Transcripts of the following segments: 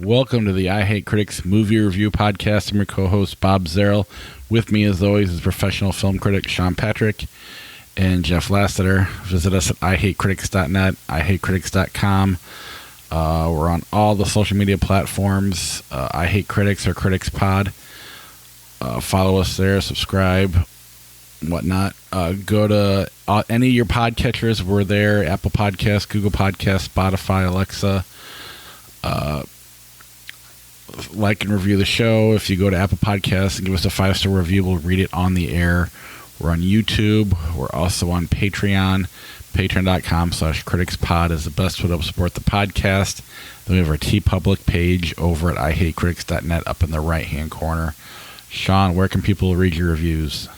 Welcome to the I Hate Critics Movie Review Podcast. I'm your co-host, Bob Zerl. With me, as always, is professional film critic Sean Patrick and Jeff Lasseter. Visit us at ihatecritics.net, ihatecritics.com. We're on all the social media platforms, I Hate Critics or Critics Pod. Follow us there, subscribe, whatnot. Go to any of your podcatchers. We're there: Apple Podcasts, Google Podcasts, Spotify, Alexa. Like and review the show. If you go to Apple Podcasts and give us a 5-star review, we'll read it on the air. We're on YouTube. We're also on Patreon. Patreon.com/criticspod is the best way to support the podcast. Then we have our TeePublic page over at ihatecritics.net up in the right-hand corner. Sean, where can people read your reviews?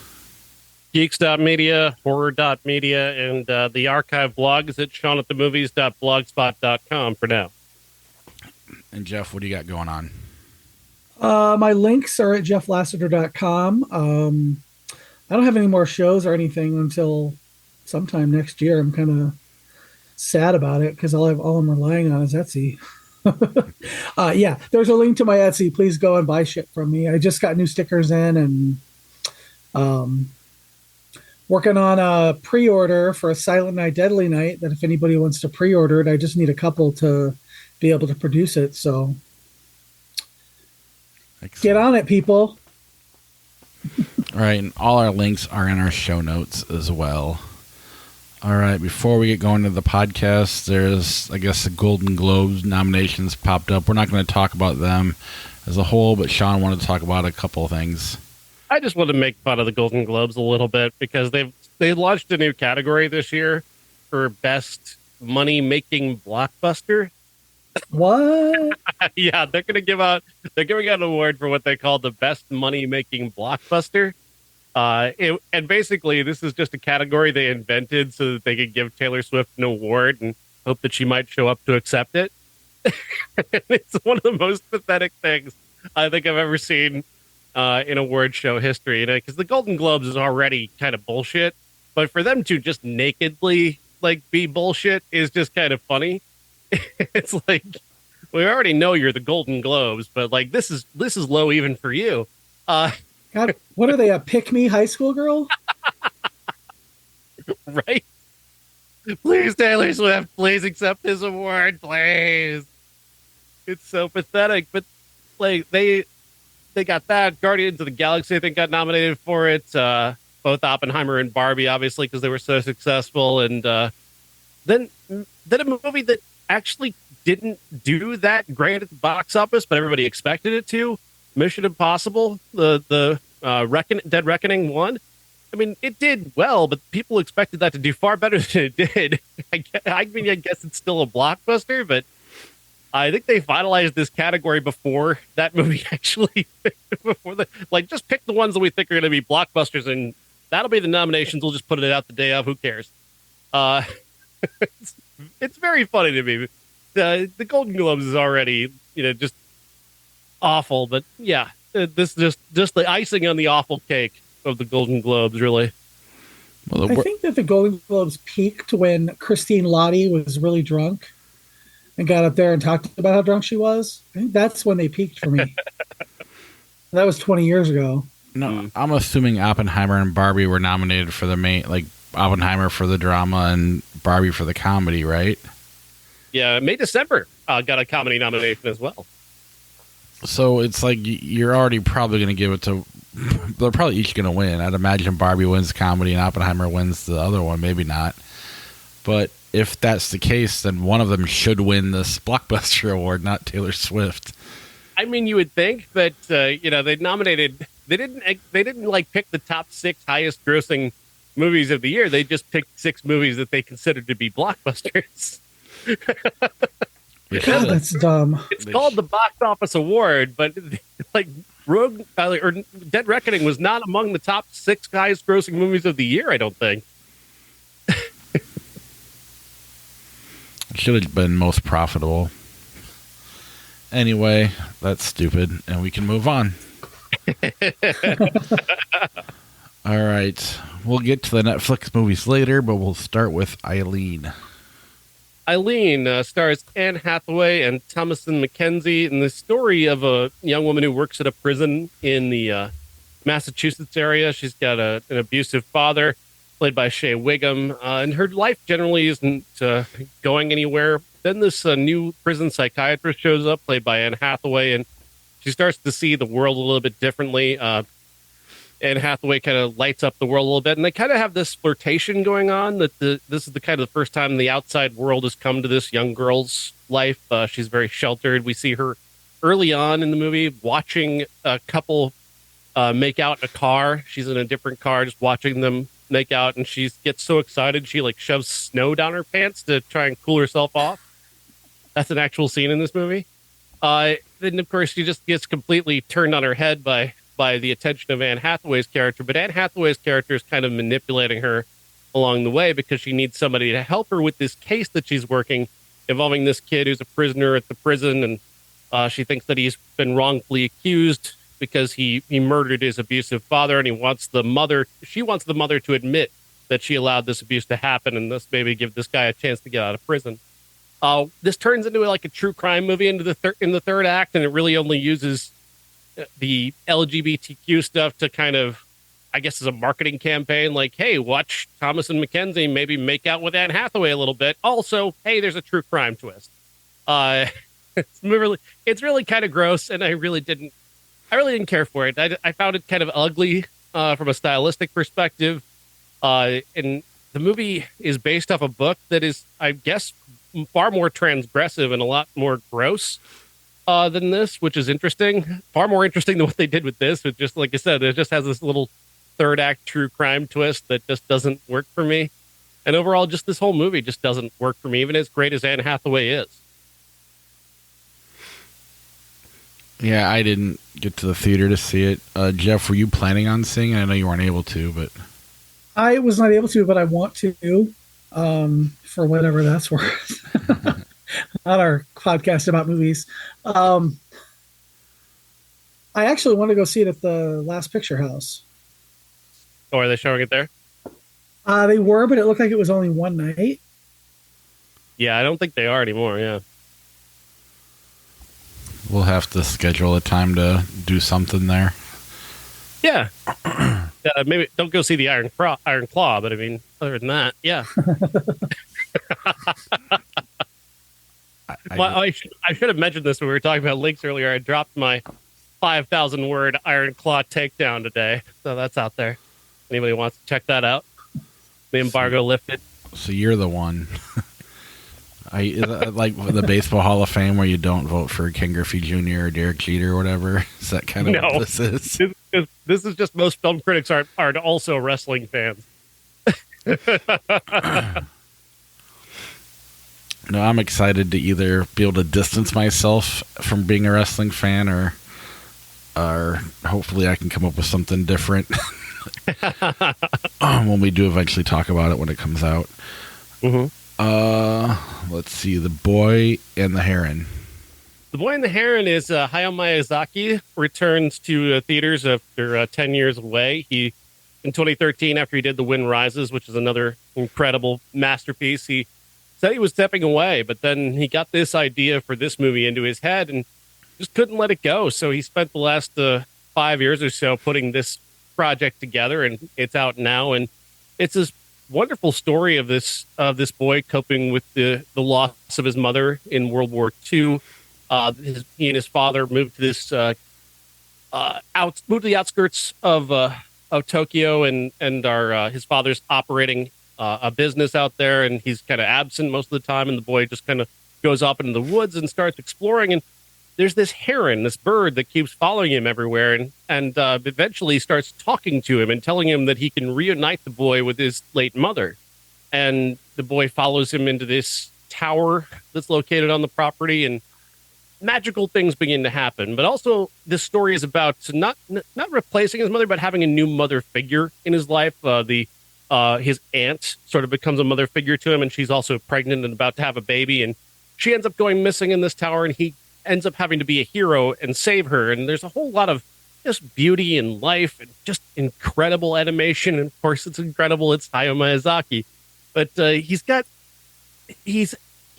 Geeks.media, horror.media, and the archive blog is at seanatthemovies.blogspot.com for now. And Jeff, what do you got going on? My links are at jefflasseter.com. I don't have any more shows or anything until sometime next year. I'm kind of sad about it because all I'm relying on is Etsy. Yeah, there's a link to my Etsy. Please go and buy shit from me. I just got new stickers in and working on a pre-order for a Silent Night, Deadly Night that if anybody wants to pre-order it, I just need a couple to be able to produce it. So excellent. Get on it, people. All right, and all our links are in our show notes as well. All right, before we get going to the podcast, there's, I guess, the Golden Globes nominations popped up. We're not going to talk about them as a whole, but Sean wanted to talk about a couple of things. I just want to make fun of the Golden Globes a little bit because they launched a new category this year for best money-making blockbuster. What? Yeah, they're giving out an award for what they call the best money-making blockbuster. And basically, this is just a category they invented so that they could give Taylor Swift an award and hope that she might show up to accept it. It's one of the most pathetic things I think I've ever seen in award show history. Because the Golden Globes is already kind of bullshit, but for them to just nakedly be bullshit is just kind of funny. It's like, we already know you're the Golden Globes, but this is low even for you. God, what are they, a pick-me high school girl? Right? Please, Taylor Swift, please accept this award, please. It's so pathetic, but they got that. Guardians of the Galaxy, I think, got nominated for it. Both Oppenheimer and Barbie, obviously, because they were so successful. And then a movie that actually didn't do that great at the box office, but everybody expected it to. Mission Impossible, the Dead Reckoning one. I mean, it did well, but people expected that to do far better than it did. I guess it's still a blockbuster, but I think they finalized this category before that movie actually. Just pick the ones that we think are going to be blockbusters, and that'll be the nominations. We'll just put it out the day of. Who cares? It's very funny to me. The Golden Globes is already, just awful, but yeah, this is just the icing on the awful cake of the Golden Globes, really. Well, I think that the Golden Globes peaked when Christine Lottie was really drunk and got up there and talked about how drunk she was. I think that's when they peaked for me. That was 20 years ago. No, I'm assuming Oppenheimer and Barbie were nominated for the main, Oppenheimer for the drama and Barbie for the comedy, right? Yeah, May December got a comedy nomination as well. So it's you're already probably going to give it to... They're probably each going to win. I'd imagine Barbie wins comedy and Oppenheimer wins the other one. Maybe not. But if that's the case, then one of them should win this blockbuster award, not Taylor Swift. I mean, you would think, but they nominated... They didn't pick the top 6 highest grossing movies of the year. They just picked 6 movies that they considered to be blockbusters. God, that's dumb. It's called the Box Office Award, but Rogue or Dead Reckoning was not among the top 6 highest grossing movies of the year, I don't think. It should have been most profitable. Anyway, that's stupid, and we can move on. All right. We'll get to the Netflix movies later, but we'll start with Eileen. Eileen stars Anne Hathaway and Thomasin McKenzie in the story of a young woman who works at a prison in the Massachusetts area. She's got an abusive father, played by Shea Wiggum, and her life generally isn't going anywhere. Then this new prison psychiatrist shows up, played by Anne Hathaway, and she starts to see the world a little bit differently. Anne Hathaway kind of lights up the world a little bit, and they kind of have this flirtation going on. That this is the kind of the first time the outside world has come to this young girl's life. She's very sheltered. We see her early on in the movie watching a couple make out in a car. She's in a different car, just watching them make out, and she gets so excited she like shoves snow down her pants to try and cool herself off. That's an actual scene in this movie. Then of course she just gets completely turned on her head by the attention of Anne Hathaway's character, but Anne Hathaway's character is kind of manipulating her along the way because she needs somebody to help her with this case that she's working involving this kid who's a prisoner at the prison, and she thinks that he's been wrongfully accused because he murdered his abusive father, and she wants the mother to admit that she allowed this abuse to happen, and thus maybe give this guy a chance to get out of prison. This turns into like a true crime movie in the third act, and it really only uses the LGBTQ stuff to kind of, I guess, as a marketing campaign. Like, hey, watch Thomas and McKenzie maybe make out with Anne Hathaway a little bit. Also, hey, there's a true crime twist. It's really kind of gross, and I really didn't care for it. I found it kind of ugly from a stylistic perspective. And the movie is based off a book that is, I guess, far more transgressive and a lot more gross than this, which is interesting. Far more interesting than what they did with this. It just, like I said, it just has this little third act true crime twist that just doesn't work for me. And overall, just this whole movie just doesn't work for me, even as great as Anne Hathaway is. Yeah, I didn't get to the theater to see it. Jeff, were you planning on seeing it? I know you weren't able to, but I was not able to, but I want to, for whatever that's worth. On our podcast about movies. I actually want to go see it at the Last Picture House. Oh, are they showing it there? They were, but it looked like it was only one night. Yeah, I don't think they are anymore, yeah. we'll have to schedule a time to do something there. Yeah. Maybe don't go see the Iron Claw, but I mean, other than that, yeah. I should have mentioned this when we were talking about links earlier. I dropped my 5,000 word Iron Claw takedown today, so that's out there. Anybody wants to check that out? The embargo lifted. So you're the one. Like the Baseball Hall of Fame where you don't vote for Ken Griffey Jr. or Derek Jeter or whatever. Is that kind of what this is? This is just most film critics are also wrestling fans. No, I'm excited to either be able to distance myself from being a wrestling fan or hopefully I can come up with something different when we do eventually talk about it when it comes out. Mm-hmm. Let's see. The Boy and the Heron. The Boy and the Heron is Hayao Miyazaki returns to theaters after 10 years away. He, in 2013, after he did The Wind Rises, which is another incredible masterpiece, he said he was stepping away, but then he got this idea for this movie into his head and just couldn't let it go. So he spent the last 5 years or so putting this project together, and it's out now. And it's this wonderful story of this boy coping with the loss of his mother in World War II. He and his father moved to this moved to the outskirts of Tokyo, and his father's operating a business out there, and he's kind of absent most of the time. And the boy just kind of goes up into the woods and starts exploring. And there's this heron, this bird that keeps following him everywhere, and eventually starts talking to him and telling him that he can reunite the boy with his late mother. And the boy follows him into this tower that's located on the property, and magical things begin to happen. But also, this story is about not replacing his mother, but having a new mother figure in his life. His aunt sort of becomes a mother figure to him, and she's also pregnant and about to have a baby, and she ends up going missing in this tower, and he ends up having to be a hero and save her. And there's a whole lot of just beauty and life and just incredible animation. And of course, it's incredible. It's Hayao Miyazaki, but he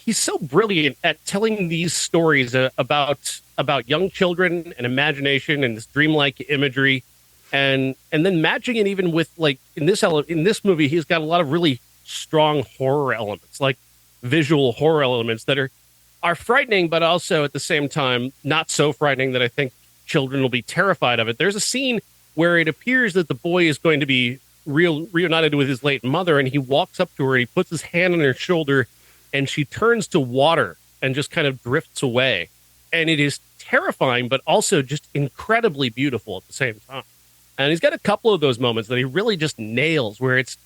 he's so brilliant at telling these stories about young children and imagination and this dreamlike imagery, and then matching it even with, like, in this movie, he's got a lot of really strong horror elements, like visual horror elements that are frightening, but also at the same time not so frightening that I think children will be terrified of it. There's a scene where it appears that the boy is going to be reunited with his late mother, and he walks up to her and he puts his hand on her shoulder, and she turns to water and just kind of drifts away. And it is terrifying, but also just incredibly beautiful at the same time. And he's got a couple of those moments that he really just nails, where it's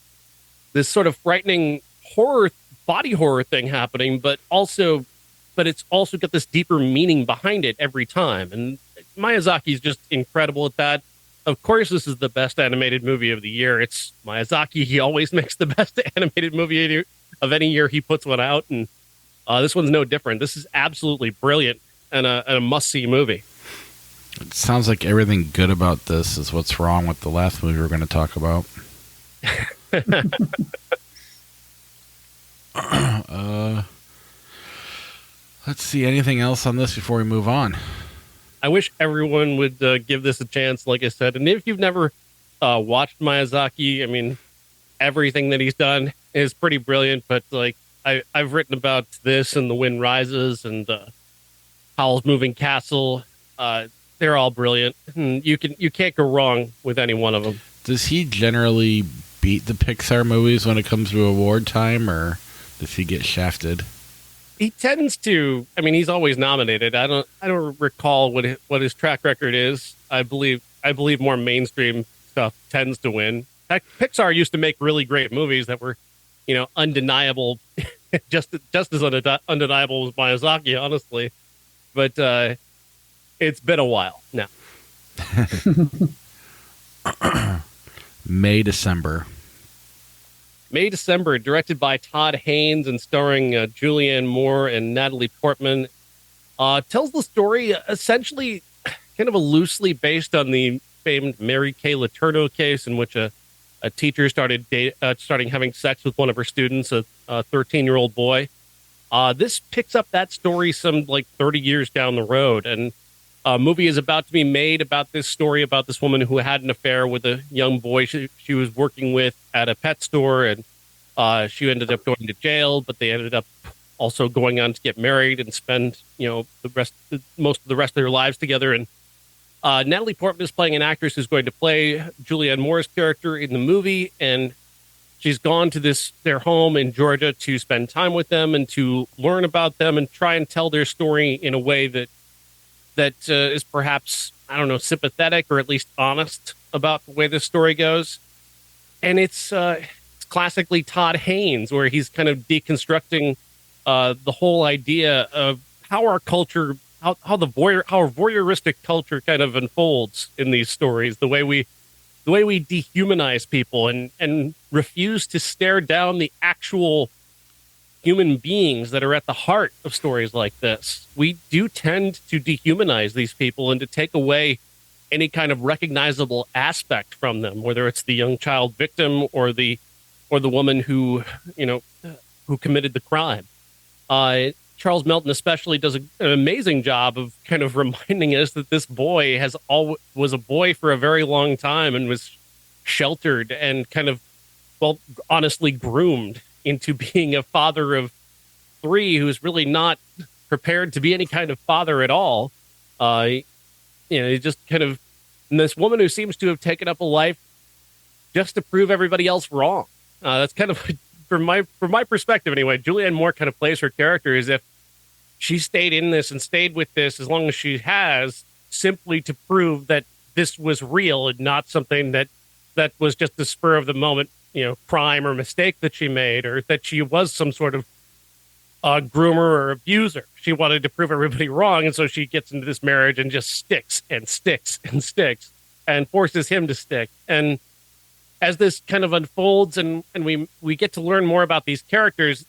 this sort of frightening horror, body horror thing happening, but it's also got this deeper meaning behind it every time. And Miyazaki's just incredible at that. Of course, this is the best animated movie of the year. It's Miyazaki. He always makes the best animated movie of any year he puts one out. And this one's no different. This is absolutely brilliant and a must-see movie. It sounds like everything good about this is what's wrong with the last movie we're going to talk about. Let's see. Anything else on this before we move on? I wish everyone would give this a chance, like I said. And if you've never watched Miyazaki, I mean, everything that he's done is pretty brilliant. But like I've written about this and The Wind Rises and Howl's Moving Castle. They're all brilliant. And you can't go wrong with any one of them. Does he generally beat the Pixar movies when it comes to award time, or does he get shafted? He tends to. I mean, he's always nominated. I don't recall what his track record is. I believe more mainstream stuff tends to win. In fact, Pixar used to make really great movies that were, undeniable, just as undeniable as Miyazaki, honestly. But it's been a while now. May, December, directed by Todd Haynes and starring Julianne Moore and Natalie Portman. Tells the story essentially kind of loosely based on the famed Mary Kay Letourneau case, in which a teacher started having sex with one of her students, a 13-year-old boy. This picks up that story some 30 years down the road, and a movie is about to be made about this story, about this woman who had an affair with a young boy she was working with at a pet store, and she ended up going to jail, but they ended up also going on to get married and spend most of the rest of their lives together. And Natalie Portman is playing an actress who's going to play Julianne Moore's character in the movie, and she's gone to their home in Georgia to spend time with them and to learn about them and try and tell their story in a way that is perhaps, I don't know, sympathetic or at least honest about the way this story goes. And it's classically Todd Haynes, where he's kind of deconstructing the whole idea of how our culture, how our voyeuristic culture kind of unfolds in these stories, the way we dehumanize people and refuse to stare down the actual human beings that are at the heart of stories like this. We do tend to dehumanize these people and to take away any kind of recognizable aspect from them, whether it's the young child victim or the woman who committed the crime. Charles Melton especially does an amazing job of kind of reminding us that this boy was a boy for a very long time and was sheltered and kind of, honestly groomed into being a father of 3 who's really not prepared to be any kind of father at all. He just kind of, and this woman who seems to have taken up a life just to prove everybody else wrong. That's kind of, from my perspective anyway, Julianne Moore kind of plays her character as if she stayed in this and stayed with this as long as she has, simply to prove that this was real and not something that was just the spur of the moment, crime or mistake that she made, or that she was some sort of groomer or abuser. She wanted to prove everybody wrong, and so she gets into this marriage and just sticks and sticks and sticks and forces him to stick. And as this kind of unfolds and we get to learn more about these characters,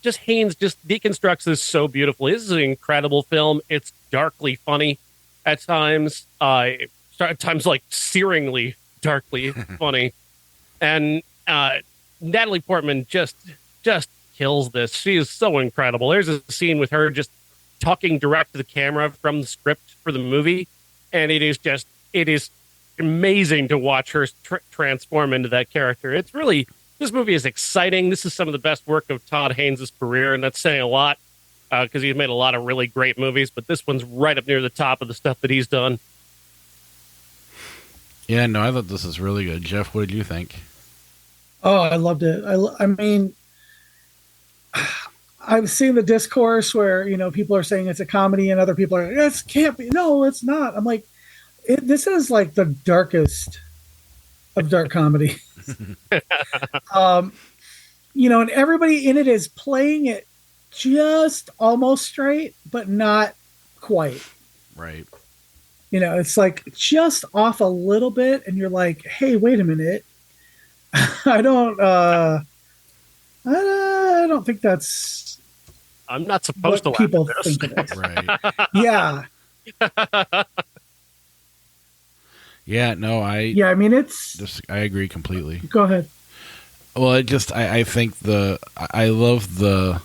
Haynes just deconstructs this so beautifully. This is an incredible film. It's darkly funny at times, at times searingly darkly funny. And Natalie Portman just kills this. She is so incredible. There's a scene with her just talking direct to the camera from the script for the movie, and it is amazing to watch her transform into that character. It's really, this movie is exciting. This is some of the best work of Todd Haynes' career, and that's saying a lot because he's made a lot of really great movies, but this one's right up near the top of the stuff that he's done. Yeah, no, I thought this was really good. Jeff, what did you think? Oh, I loved it. I mean, I've seen the discourse where, people are saying it's a comedy and other people are like, it can't be. No, it's not. I'm like, this is like the darkest of dark comedy. And everybody in it is playing it just almost straight, but not quite. Right. It's like just off a little bit, and you're like, hey, wait a minute. I don't think that's. I'm not supposed to people laugh at this. think it is. Right. Yeah. Yeah, no, I mean, I agree completely. Go ahead. Well, I think I love the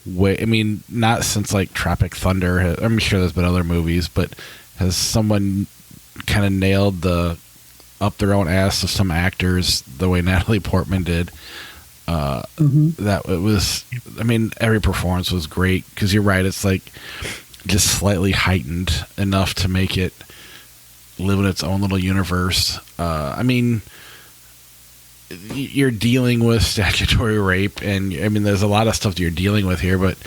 way, I mean, not since like Tropic Thunder, I'm sure there's been other movies, but has someone kind of nailed the up their own ass of some actors the way Natalie Portman did. That it was, I mean, every performance was great, because you're right, it's like just slightly heightened enough to make it live in its own little universe. I mean, you're dealing with statutory rape, and I mean, there's a lot of stuff that you're dealing with here, but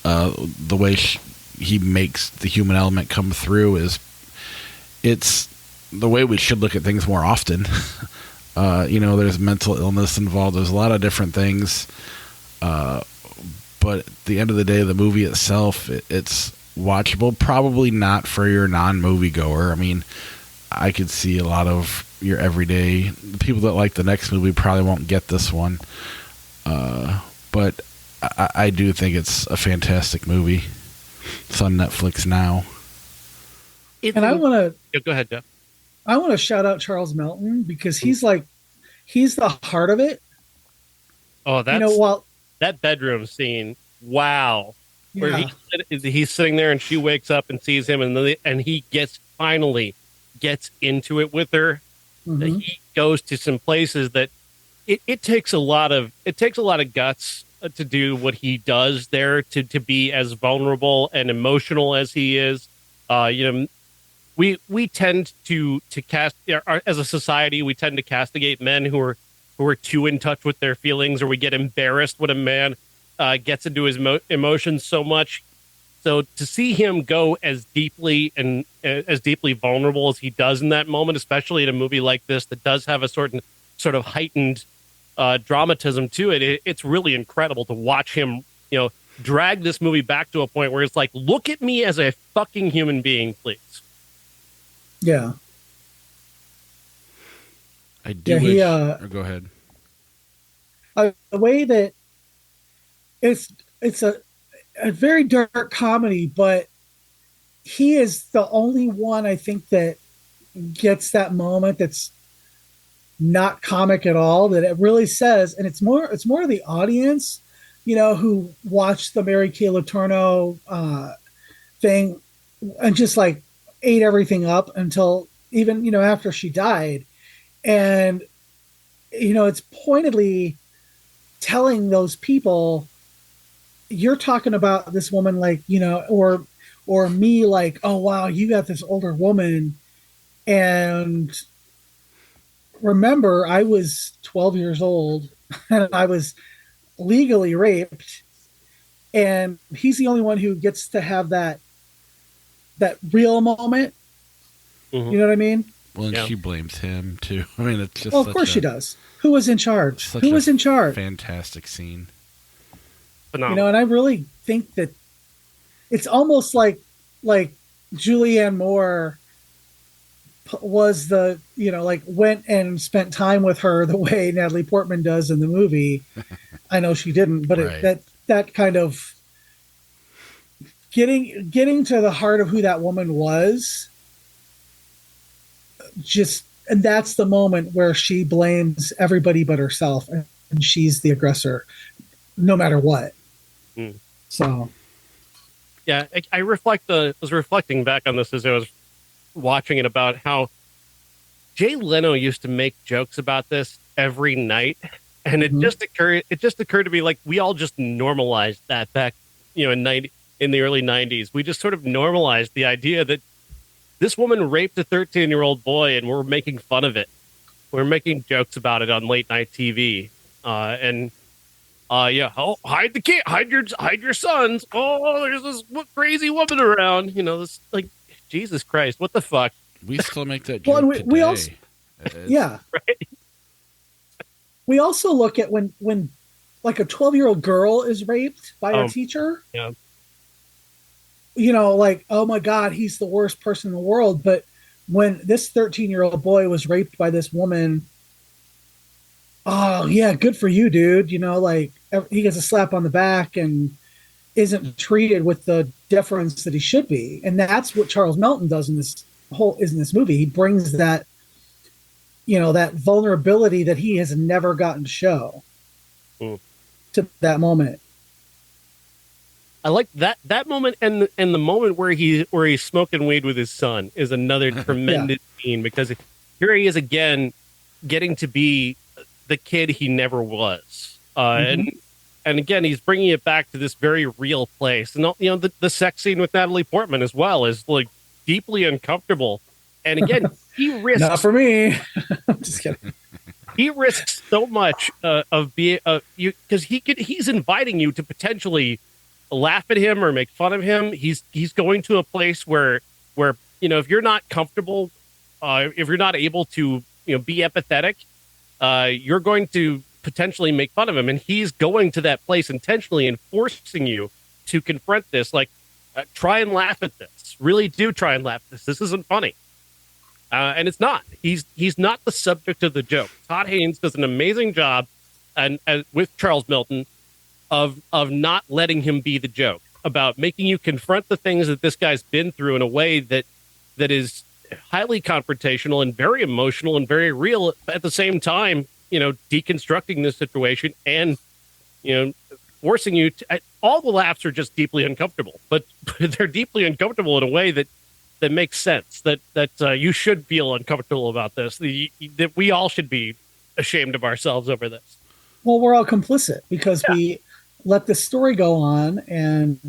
the way he makes the human element come through it's the way we should look at things more often. There's mental illness involved. There's a lot of different things. But at the end of the day, the movie itself, it's watchable. Probably not for your non-movie goer. I mean, I could see a lot of your everyday people that like the next movie probably won't get this one. But I do think it's a fantastic movie. It's on Netflix now. And I want to go ahead, Jeff. I want to shout out Charles Melton, because he's the heart of it. Oh, that's that bedroom scene. Wow. Yeah. Where he's sitting there and she wakes up and sees him, and he finally gets into it with her. Mm-hmm. He goes to some places that it takes a lot of guts to do what he does there, to be as vulnerable and emotional as he is. We tend to cast, as a society, we tend to castigate men who are too in touch with their feelings, or we get embarrassed when a man gets into his emotions so much. So to see him go as deeply and as deeply vulnerable as he does in that moment, especially in a movie like this that does have a sort of heightened dramatism to it, it's really incredible to watch him, drag this movie back to a point where it's like, look at me as a fucking human being, please. Yeah. I do wish... go ahead. The way that it's a very dark comedy, but he is the only one, I think, that gets that moment that's not comic at all, that it really says, and it's more the audience, who watched the Mary Kay Letourneau thing and just like ate everything up until even, after she died. And, it's pointedly telling those people, you're talking about this woman, like, or me, like, oh, wow, you got this older woman. And remember, I was 12 years old and I was legally raped. And he's the only one who gets to have that real moment. Mm-hmm. You know what I mean? Well, and she blames him too. I mean, it's just. Well, of course she does. Who was in charge? Who was in charge? Fantastic scene. Phenomenal. And I really think that it's almost like Julianne Moore was the, went and spent time with her the way Natalie Portman does in the movie. I know she didn't, but right. that kind of getting to the heart of who that woman was, and that's the moment where she blames everybody but herself, and she's the aggressor. no matter what. Mm. So, yeah, I was reflecting back on this as I was watching it about how Jay Leno used to make jokes about this every night, and it just occurred to me, like, we all just normalized that back, in the early 90s. We just sort of normalized the idea that this woman raped a 13-year-old boy, and we're making fun of it. We're making jokes about it on late night TV, hide the kid, hide your sons. Oh, there's this crazy woman around. This, like, Jesus Christ, what the fuck? We still make that joke well, today. we also, yeah. Right? We also look at when like a 12-year-old girl is raped by a teacher. Yeah. Like, oh my God, he's the worst person in the world. But when this 13-year-old boy was raped by this woman, oh yeah, good for you, dude. Like, he gets a slap on the back and isn't treated with the deference that he should be. And that's what Charles Melton does in this movie. He brings that, that vulnerability that he has never gotten to show to that moment. I like that moment, and the moment where he's smoking weed with his son is another tremendous scene, because here he is again, getting to be the kid he never was, and again he's bringing it back to this very real place. And the sex scene with Natalie Portman as well is, like, deeply uncomfortable. And again, he risks, not for me. I'm just kidding. He risks so much of being because he's inviting you to potentially laugh at him or make fun of him. He's going to a place where if you're not comfortable, if you're not able to be empathetic, you're going to potentially make fun of him. And he's going to that place intentionally and forcing you to confront this. Like, try and laugh at this. Really do try and laugh at this. This isn't funny. And it's not. He's not the subject of the joke. Todd Haynes does an amazing job, and with Charles Melton, of not letting him be the joke, about making you confront the things that this guy's been through in a way that is highly confrontational and very emotional and very real. At the same time, deconstructing this situation and forcing you to. All the laughs are just deeply uncomfortable, but they're deeply uncomfortable in a way that makes sense. That you should feel uncomfortable about this. That we all should be ashamed of ourselves over this. Well, we're all complicit because we let the story go on and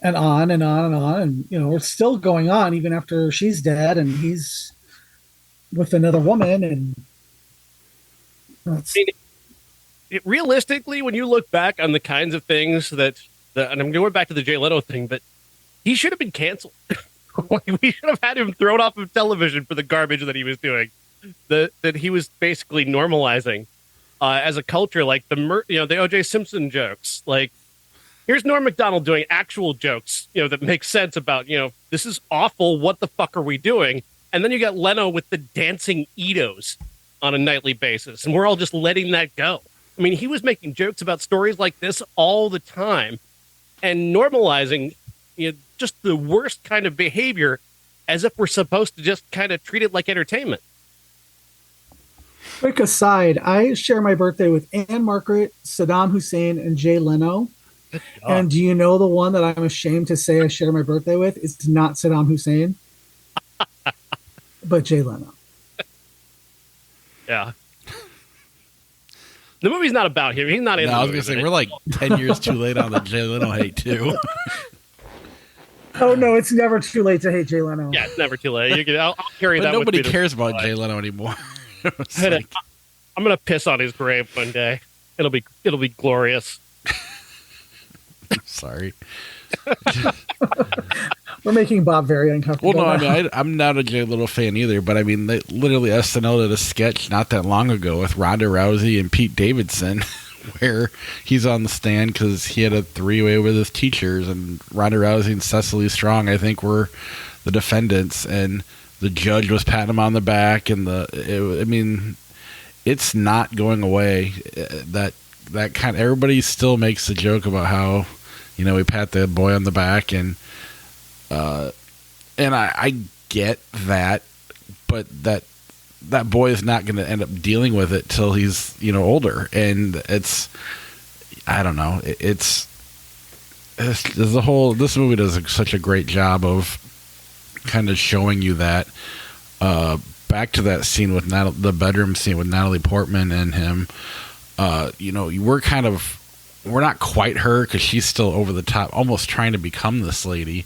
on and on and on, and we're still going on even after she's dead and he's with another woman. And realistically, when you look back on the kinds of things that and I'm going back to the Jay Leno thing, but he should have been canceled. We should have had him thrown off of television for the garbage that he was doing, that he was basically normalizing as a culture, like the O.J. Simpson jokes. Like, here's Norm Macdonald doing actual jokes, that make sense about, this is awful. What the fuck are we doing? And then you got Leno with the dancing Edos on a nightly basis, and we're all just letting that go. I mean, he was making jokes about stories like this all the time and normalizing just the worst kind of behavior as if we're supposed to just kind of treat it like entertainment. Quick aside, I share my birthday with Anne Margaret, Saddam Hussein, and Jay Leno. And do you know the one that I'm ashamed to say I share my birthday with? It's not Saddam Hussein, but Jay Leno. Yeah. The movie's not about him. He's not in. I was going to say, we're like 10 years too late on the Jay Leno hate, too. Oh, no, it's never too late to hate Jay Leno. Yeah, it's never too late. I'll carry but that with me. Nobody cares about Jay Leno anymore. I'm going to piss on his grave one day. It'll be glorious. Sorry. We're making Bob very uncomfortable. Well, no, I mean, I'm not a Jay Leno fan either, but I mean, literally SNL did a sketch not that long ago with Ronda Rousey and Pete Davidson where he's on the stand because he had a three-way with his teachers, and Ronda Rousey and Cecily Strong, I think, were the defendants, and the judge was patting him on the back, and I mean, it's not going away. That kind of, everybody still makes the joke about how, we pat the boy on the back, and I get that, but that boy is not going to end up dealing with it till he's older, and it's I don't know. This movie does such a great job of kind of showing you that. Back to that scene with the bedroom scene with Natalie Portman and him. We're not quite her because she's still over the top, almost trying to become this lady.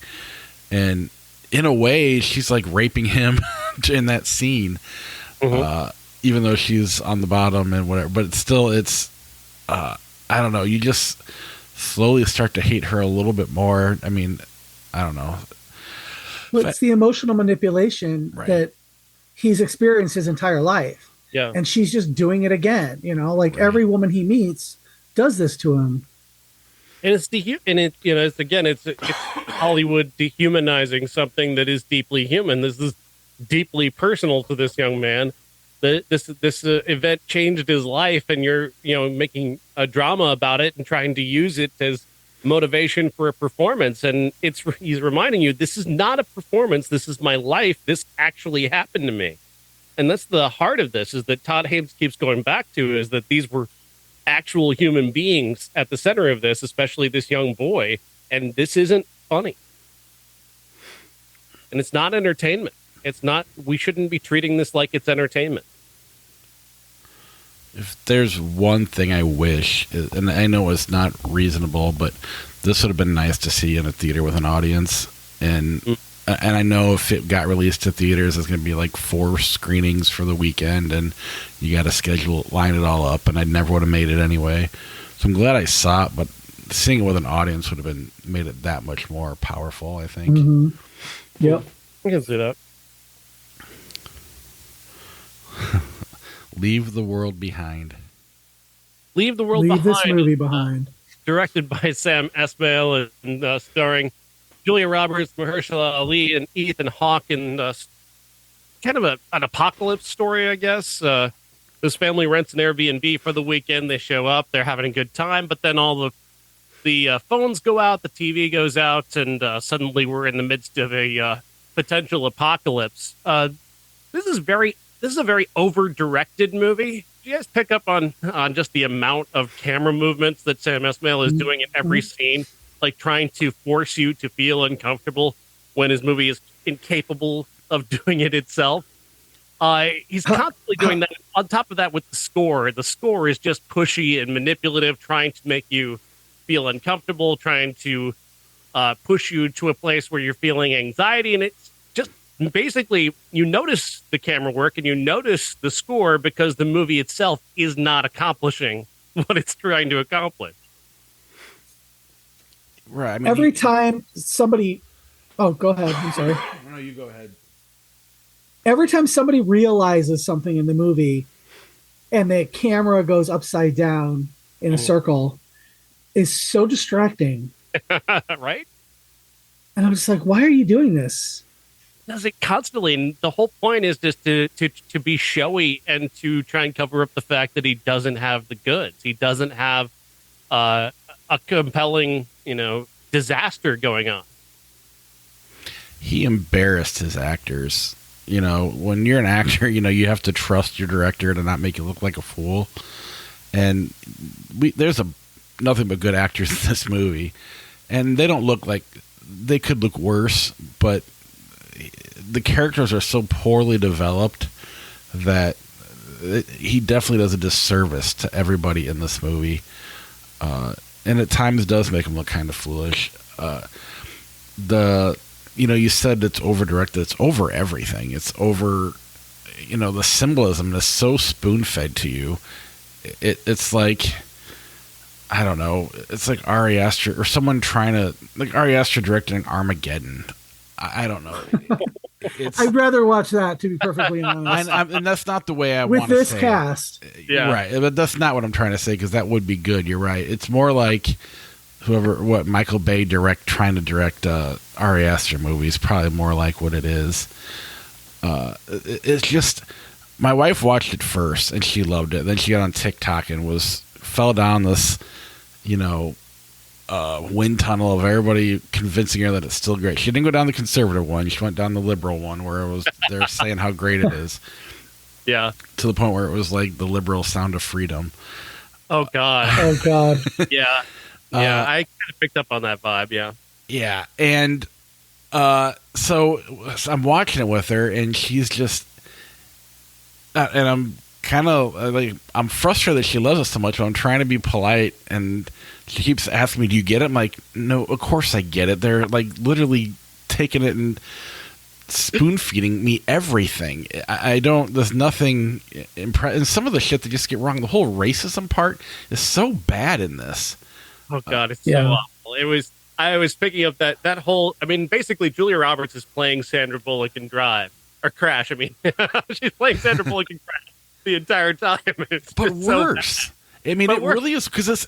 And in a way, she's like raping him in that scene, even though she's on the bottom and whatever. But I don't know. You just slowly start to hate her a little bit more. I mean, I don't know. Well, it's the emotional manipulation that he's experienced his entire life. Yeah. And she's just doing it again. Every woman he meets does this to him. And it's Hollywood dehumanizing something that is deeply human. This is deeply personal to this young man. This event changed his life, and you're making a drama about it and trying to use it as motivation for a performance. And he's reminding you, this is not a performance. This is my life. This actually happened to me. And that's the heart of this, is that Todd Haynes keeps going back to, is that these were actual human beings at the center of this, especially this young boy. And this isn't funny. And it's not entertainment. We shouldn't be treating this like it's entertainment. If there's one thing I wish, and I know it's not reasonable, but this would have been nice to see in a theater with an audience. And I know if it got released to theaters, it's going to be like 4 screenings for the weekend, and you got to line it all up, and I never would have made it anyway. So I'm glad I saw it, but seeing it with an audience would have made it that much more powerful, I think. Mm-hmm. Yep. I can see that. Leave the world behind. Leave the world behind. Leave this movie behind. Directed by Sam Esmail and starring Julia Roberts, Mahershala Ali, and Ethan Hawke, and kind of an apocalypse story, I guess. This family rents an Airbnb for the weekend. They show up. They're having a good time, but then all the phones go out, the TV goes out, and suddenly we're in the midst of a potential apocalypse. This is a very over-directed movie. Do you guys pick up on just the amount of camera movements that Sam Esmail is doing in every scene, like trying to force you to feel uncomfortable when his movie is incapable of doing it itself? He's constantly doing that. On top of that, with the score is just pushy and manipulative, trying to make you feel uncomfortable, trying to push you to a place where you're feeling anxiety, and it's just basically, you notice the camera work and you notice the score because the movie itself is not accomplishing what it's trying to accomplish. Right. I mean, every time somebody... Oh, go ahead. I'm sorry. No, you go ahead. Every time somebody realizes something in the movie and the camera goes upside down in a circle is so distracting. Right? And I'm just like, why are you doing this? Does it constantly, and the whole point is just to be showy and to try and cover up the fact that he doesn't have the goods. He doesn't have a compelling, disaster going on. He embarrassed his actors. When you're an actor, you have to trust your director to not make you look like a fool. And there's nothing but good actors in this movie, and they don't look like they could look worse, but the characters are so poorly developed that he definitely does a disservice to everybody in this movie, and at times does make him look kind of foolish. You said it's over directed. It's over everything. It's over, the symbolism is so spoon fed to you. It's like, I don't know. It's like Ari Aster or someone trying to, like Ari Aster directing Armageddon. I don't know. I'd rather watch that, to be perfectly honest. And that's not the way I want to say with this cast. Yeah. Right. But that's not what I'm trying to say, because that would be good. You're right. It's more like Michael Bay trying to direct Ari Aster movies, probably more like what it is. It's just, my wife watched it first and she loved it. Then she got on TikTok and fell down this, wind tunnel of everybody convincing her that it's still great. She didn't go down the conservative one. She went down the liberal one where they're saying how great it is. Yeah. To the point where it was like the liberal sound of freedom. Oh God. Oh God. Yeah. Yeah. I kind of picked up on that vibe. Yeah. Yeah, and so I'm watching it with her, and she's just, and I'm kind of like, I'm frustrated that she loves us so much, but I'm trying to be polite, and she keeps asking me, "Do you get it?" I'm like, "No, of course I get it." They're like literally taking it and spoon feeding me everything. I don't. There's nothing. And some of the shit they just get wrong. The whole racism part is so bad in this. Oh God, it's Yeah. so awful. I was picking up that whole. I mean, basically, Julia Roberts is playing Sandra Bullock in Drive or Crash. I mean, she's playing Sandra Bullock in Crash the entire time. It's But just so worse. I mean, But it worse. really is, because it's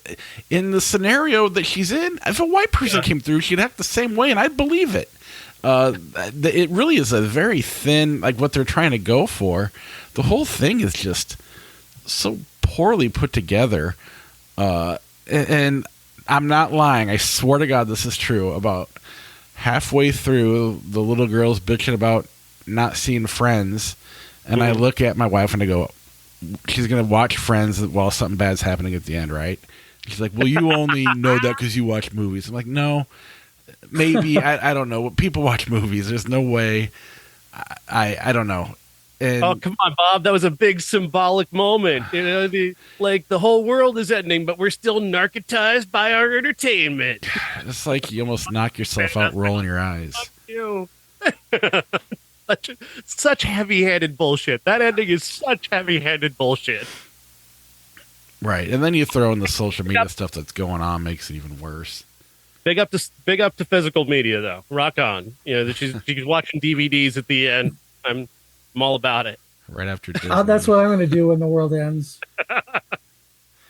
in the scenario that she's in. If a white person came through, she'd act the same way, and I'd believe it. It really is a very thin, like what they're trying to go for. The whole thing is just so poorly put together. And I'm not lying. I swear to God, this is true. About halfway through, the little girl's bitching about not seeing Friends, and I look at my wife and I go, she's going to watch Friends while something bad's happening at the end, right? She's like, well, you only know that because you watch movies. I'm like, no, maybe. I don't know. People watch movies. There's no way. I don't know. And Oh, come on, Bob. That was a big symbolic moment. You know, the whole world is ending, but we're still narcotized by our entertainment. it's like you almost knock yourself out rolling your eyes. You. Such heavy-handed bullshit. That ending is such heavy-handed bullshit. Right. And then you throw in the social media stuff that's going on, makes it even worse. Big up to physical media, though. Rock on. You know, she's watching DVDs at the end. I'm all about it. Right after Disney. That's what I'm going to do when the world ends. I'm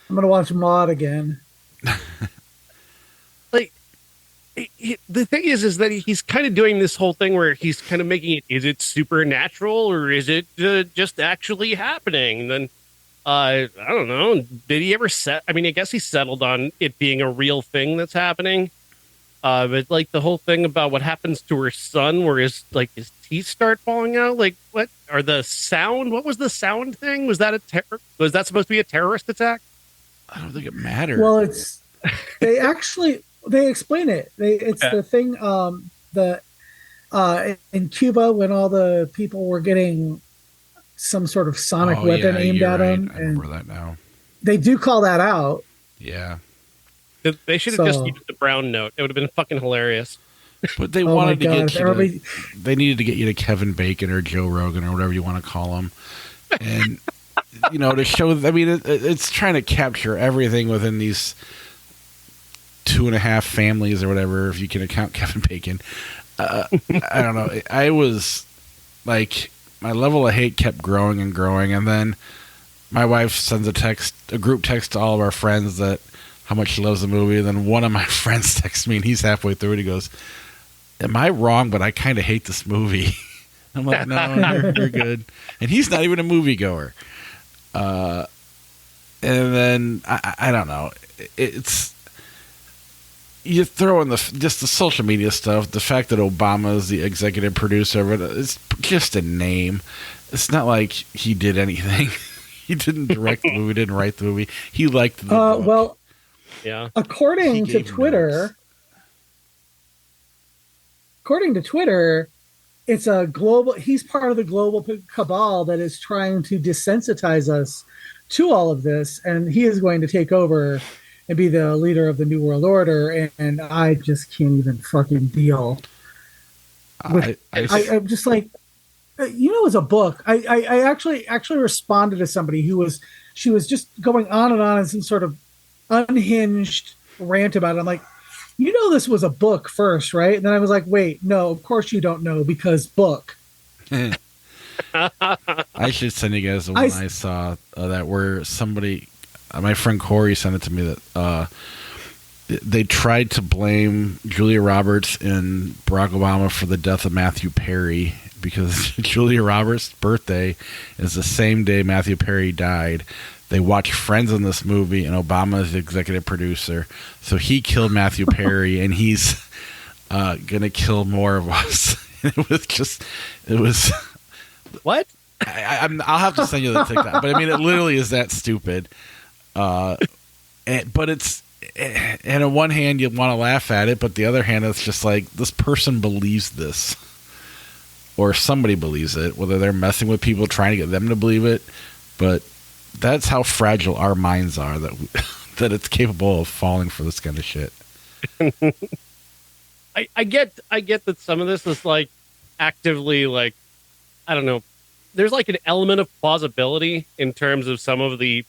going to watch Maude again. Like, the thing is that he's kind of doing this whole thing where he's kind of making it, is it supernatural or is it just actually happening? And then, I don't know. Did he ever I mean, I guess he settled on it being a real thing that's happening. But like the whole thing about what happens to her son, where his teeth start falling out. Like, what are the sound? What was the sound thing? Was that was that supposed to be a terrorist attack? I don't think it mattered. Well, they explain it. It's the thing in Cuba when all the people were getting some sort of sonic weapon aimed at them. I remember that now. They do call that out. Yeah. They should have just used the brown note. It would have been fucking hilarious. But they wanted to get you they needed to get you to Kevin Bacon or Joe Rogan or whatever you want to call him. And, you know, to show, I mean, it's trying to capture everything within these 2.5 families or whatever, if you can account Kevin Bacon. I don't know. I was like, my level of hate kept growing and growing. And then my wife sends a group text to all of our friends that how much she loves the movie. And then one of my friends texts me, and he's halfway through it. He goes, "Am I wrong? But I kind of hate this movie." I'm like, "No, you're good." And he's not even a moviegoer. And then I don't know. It's you throw in just the social media stuff. The fact that Obama is the executive producer of it, it's just a name. It's not like he did anything. He didn't direct the movie, didn't write the movie. He liked the book. Well, yeah. According to Twitter, it's a global. He's part of the global cabal that is trying to desensitize us to all of this, and he is going to take over and be the leader of the New World Order. And I just can't even fucking deal. I'm just like, you know, as a book, I actually responded to somebody she was just going on and on in some sort of unhinged rant about it. I'm like, you know, this was a book first, right? And then I was like, wait, no, of course you don't know, because book. I should send you guys the one I saw that where somebody, my friend Corey sent it to me, that they tried to blame Julia Roberts and Barack Obama for the death of Matthew Perry, because Julia Roberts' birthday is the same day Matthew Perry died. They watched Friends in this movie, and Obama is the executive producer. So he killed Matthew Perry, and he's going to kill more of us. It was... What? I'll have to send you the TikTok. But, I mean, it literally is that stupid. but it's, and on one hand you want to laugh at it, but the other hand it's just like, this person believes this, or somebody believes it, whether they're messing with people trying to get them to believe it. But that's how fragile our minds are, that it's capable of falling for this kind of shit. I get that some of this is like actively, like, I don't know, there's like an element of plausibility in terms of some of the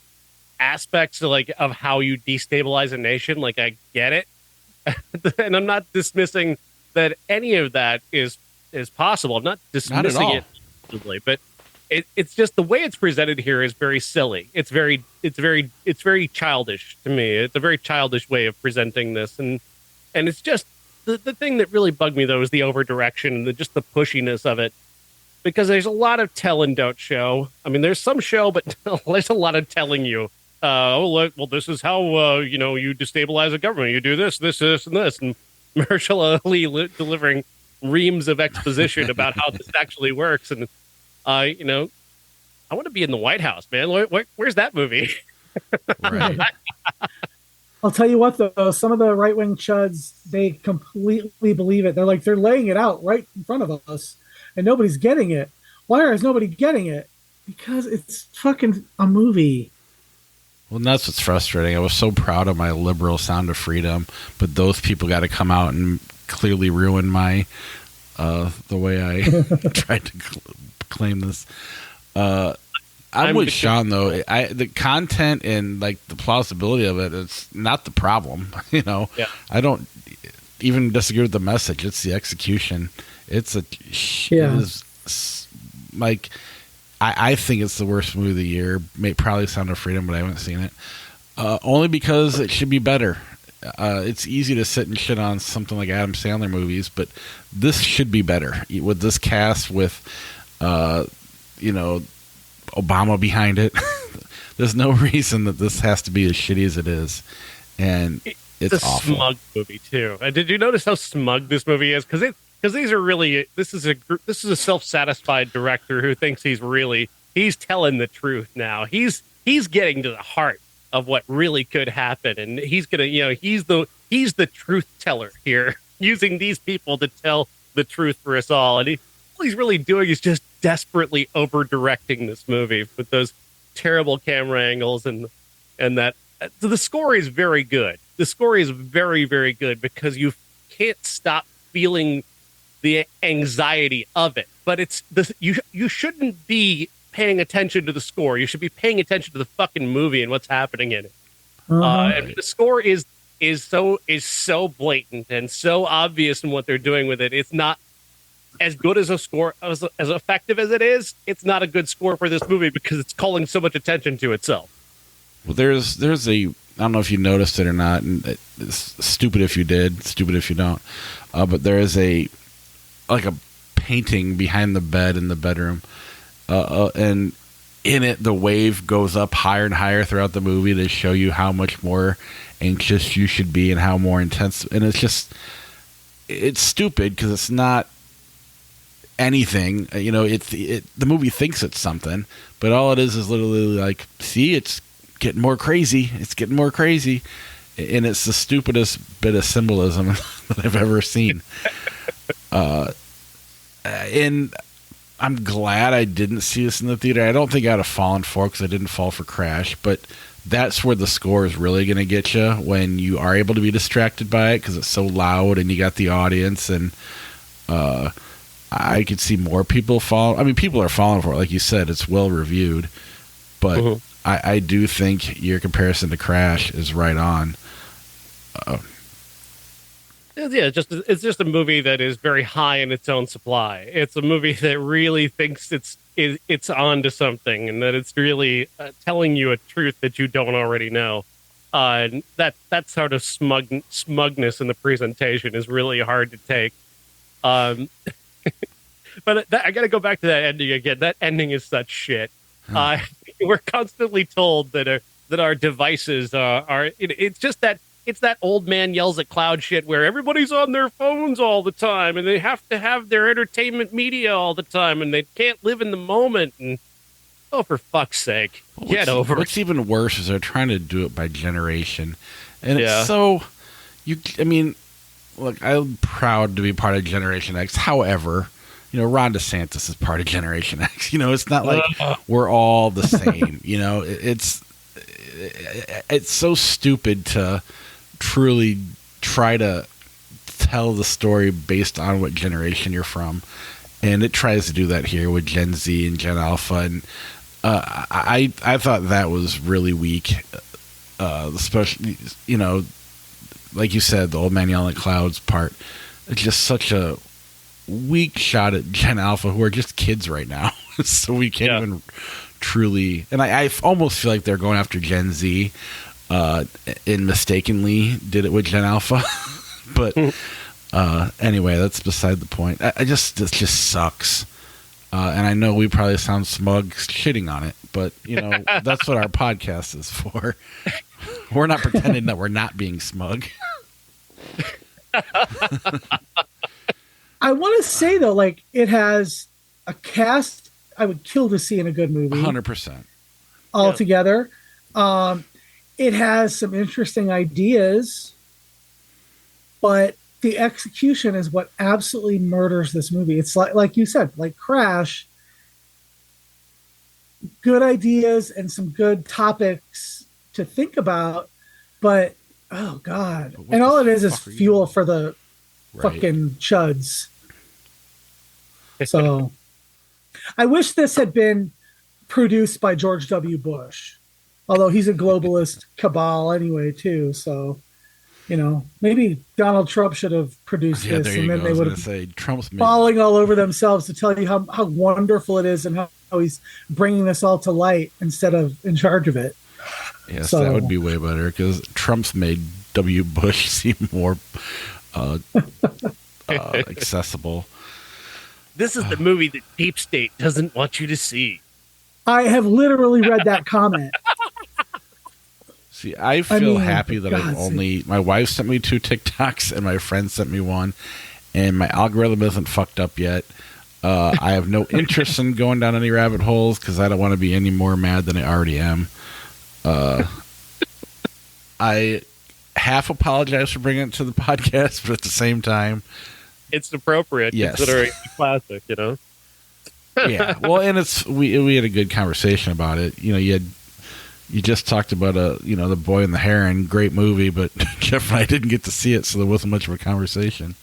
aspects of how you destabilize a nation. Like, I get it. And I'm not dismissing that any of that is possible. I'm not dismissing it, but it's just the way it's presented here is very silly. It's very childish to me. It's a very childish way of presenting this, and it's just the thing that really bugged me though is the over direction and just the pushiness of it. Because there's a lot of tell and don't show. I mean, there's some show, but there's a lot of telling you. Well, this is how you destabilize a government. You do this, and this, and Marshall Ali delivering reams of exposition about how this actually works. And I want to be in the White House, man. Where's that movie? Right. I'll tell you what, though, some of the right-wing chuds, they completely believe it. They're laying it out right in front of us, and nobody's getting it. Why is nobody getting it? Because it's fucking a movie. Well, and that's what's frustrating. I was so proud of my liberal Sound of Freedom, but those people got to come out and clearly ruin my the way I tried to claim this. I'm with Sean though. The content and like the plausibility of it is not the problem. Yeah. I don't even disagree with the message. It's the execution. It's a It is, like, I think it's the worst movie of the year. Probably Sound of Freedom, but I haven't seen it. Only because it should be better. It's easy to sit and shit on something like Adam Sandler movies, but this should be better with this cast, with Obama behind it. There's no reason that this has to be as shitty as it is, and it's a awful. Smug movie too. Did you notice how smug this movie is? Because these are really, this is a self-satisfied director who thinks he's telling the truth now. He's getting to the heart of what really could happen, and he's gonna, he's the truth teller here, using these people to tell the truth for us all. And all he's really doing is just desperately over directing this movie with those terrible camera angles and that. So the score is very good. The score is very, very good because you can't stop feeling the anxiety of it. But you shouldn't be paying attention to the score. You should be paying attention to the fucking movie and what's happening in it. And the score is so blatant and so obvious in what they're doing with it. It's not as good as a score, as effective as it is. It's not a good score for this movie because it's calling so much attention to itself. Well, there's I don't know if you noticed it or not, and it's stupid if you did, stupid if you don't. But there is a painting behind the bed in the bedroom, and in it the wave goes up higher and higher throughout the movie to show you how much more anxious you should be and how more intense. And it's stupid because it's not anything. The movie thinks it's something, but all it is literally like, see, it's getting more crazy. It's getting more crazy. And it's the stupidest bit of symbolism that I've ever seen. And I'm glad I didn't see this in the theater. I don't think I'd have fallen for it because I didn't fall for Crash, but that's where the score is really going to get you when you are able to be distracted by it because it's so loud and you got the audience. And I could see more people fall. I mean, people are falling for it. Like you said, it's well reviewed, but I do think your comparison to Crash is right on. Yeah, it's just a movie that is very high in its own supply. It's a movie that really thinks it's on to something, and that it's really telling you a truth that you don't already know. And that sort of smugness in the presentation is really hard to take. But I got to go back to that ending again. That ending is such shit. We're constantly told that our devices are. It's just that. It's that old man yells at cloud shit where everybody's on their phones all the time and they have to have their entertainment media all the time and they can't live in the moment. And Oh, for fuck's sake. Get over it. What's even worse is they're trying to do it by generation. And Yeah. it's so... Look, I'm proud to be part of Generation X. However, Ron DeSantis is part of Generation X. It's not like we're all the same. It's so stupid to truly try to tell the story based on what generation you're from. And it tries to do that here with Gen Z and Gen Alpha. And I thought that was really weak. Especially, like you said, the old man yelling at clouds part. It's just such a weak shot at Gen Alpha, who are just kids right now. So we can't even truly... And I almost feel like they're going after Gen Z and mistakenly did it with Gen Alpha. But anyway, that's beside the point. It just sucks. And I know we probably sound smug shitting on it, but, that's what our podcast is for. We're not pretending that we're not being smug. I want to say, though, like, it has a cast I would kill to see in a good movie. 100%. Altogether. It has some interesting ideas, but the execution is what absolutely murders this movie. It's like you said, like Crash, good ideas and some good topics to think about, but oh god, and all it is fuel for the fucking chuds. So I wish this had been produced by George W. Bush, although he's a globalist cabal anyway too. So maybe Donald Trump should have produced this, and then they would have say Trump's falling all over themselves to tell you how wonderful it is and how he's bringing this all to light instead of in charge of it. Yes, that would be way better, because Trump's made W. Bush seem more accessible. This is the movie that Deep State doesn't want you to see. I have literally read that comment. See, I feel happy that my wife sent me 2 TikToks and my friend sent me one, and my algorithm isn't fucked up yet. I have no interest in going down any rabbit holes because I don't want to be any more mad than I already am. I half apologize for bringing it to the podcast, but at the same time, it's appropriate considering the classic, Yeah, well, and we had a good conversation about it. You just talked about The Boy and the Heron, great movie, but Jeff and I didn't get to see it, so there wasn't much of a conversation.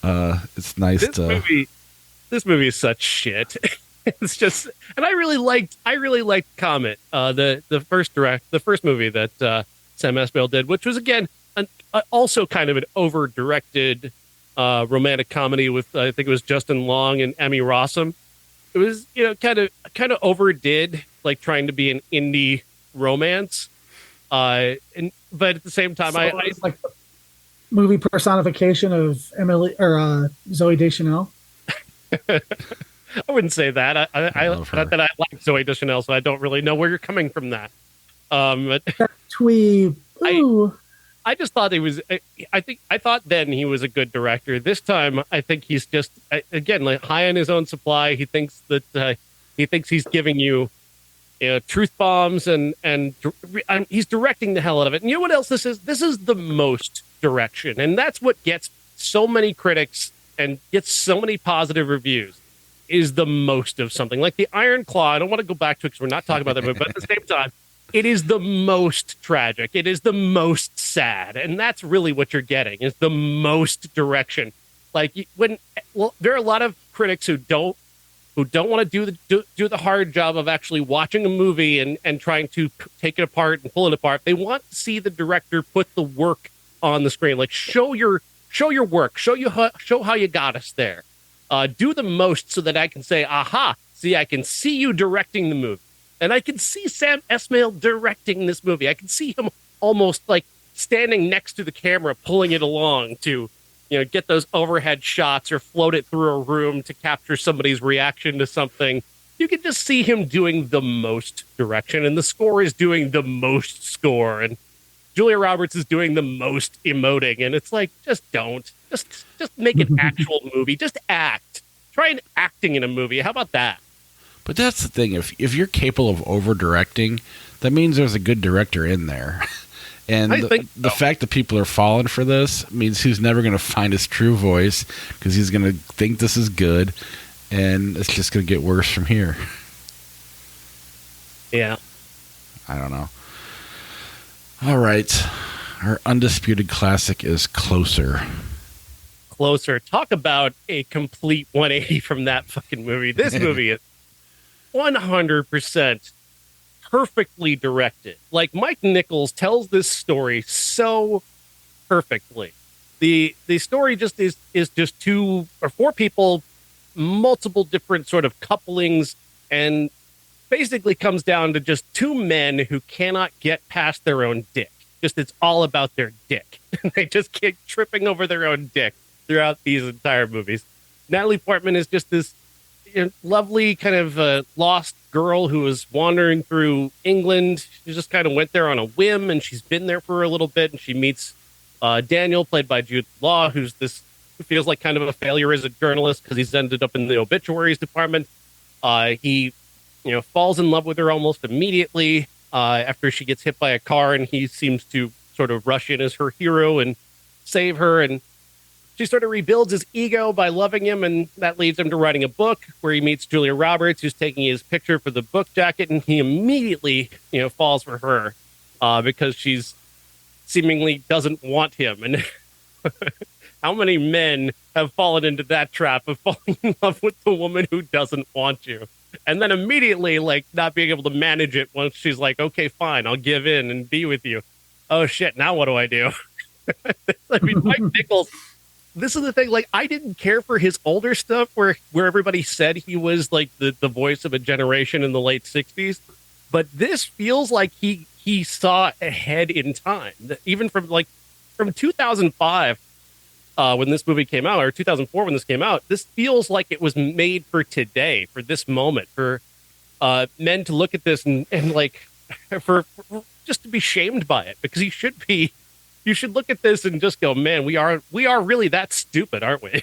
It's nice This movie is such shit. It's just, and I really liked Comet, the first movie that Sam Esmail did, which was again also kind of an over directed romantic comedy with I think it was Justin Long and Emmy Rossum. It was kind of overdid, like trying to be an indie romance, but at the same time, I like the movie personification of Emily or Zooey Deschanel. I wouldn't say that. I not that I like Zooey Deschanel, so I don't really know where you're coming from that. But that twee. I just thought he was. I thought then he was a good director. This time, I think he's just again like high on his own supply. He thinks that he's giving you, truth bombs and he's directing the hell out of it. And you know what else this is? This is the most direction, and that's what gets so many critics and gets so many positive reviews. Is the most of something like the Iron Claw. I don't want to go back to it because we're not talking about that movie, but at the same time, it is the most tragic. It is the most sad, and that's really what you're getting. Is the most direction. Like there are a lot of critics who don't want to do the hard job of actually watching a movie and trying to take it apart and pull it apart. They want to see the director put the work on the screen. Like show your work. Show how you got us there. Do the most so that I can say, aha, see, I can see you directing the movie. And I can see Sam Esmail directing this movie. I can see him almost like standing next to the camera, pulling it along to, get those overhead shots or float it through a room to capture somebody's reaction to something. You can just see him doing the most direction, and the score is doing the most score, and Julia Roberts is doing the most emoting. And it's like, just don't. Just make an actual movie. Just act. Try an acting in a movie. How about that? But that's the thing. If you're capable of over-directing, that means there's a good director in there. And the fact that people are falling for this means he's never going to find his true voice because he's going to think this is good, and it's just going to get worse from here. Yeah. I don't know. All right. Our Undisputed Classic is Closer. Closer. Talk about a complete 180 from that fucking movie. This movie is 100% perfectly directed. Like, Mike Nichols tells this story so perfectly. The story just is just 2 or 4 people, multiple different sort of couplings, and basically comes down to just 2 men who cannot get past their own dick. Just it's all about their dick. They just keep tripping over their own dick throughout these entire movies. Natalie Portman is just this lovely kind of lost girl who was wandering through England. She just kind of went there on a whim, and she's been there for a little bit, and she meets Daniel, played by Jude Law, who feels like kind of a failure as a journalist because he's ended up in the obituaries department. He falls in love with her almost immediately after she gets hit by a car, and he seems to sort of rush in as her hero and save her, and she sort of rebuilds his ego by loving him, and that leads him to writing a book where he meets Julia Roberts, who's taking his picture for the book jacket, and he immediately, falls for her because she's seemingly doesn't want him. And how many men have fallen into that trap of falling in love with the woman who doesn't want you? And then immediately, like, not being able to manage it once she's like, okay, fine, I'll give in and be with you. Oh, shit, now what do I do? I mean, Mike Nichols... This is the thing, like, I didn't care for his older stuff where everybody said he was like the voice of a generation in the late 60s. But this feels like he saw ahead in time. Even from 2005, when this movie came out, or 2004 when this came out, this feels like it was made for today, for this moment, for men to look at this and like, for just to be shamed by it, because he should be. You should look at this and just go, man, we are really that stupid, aren't we?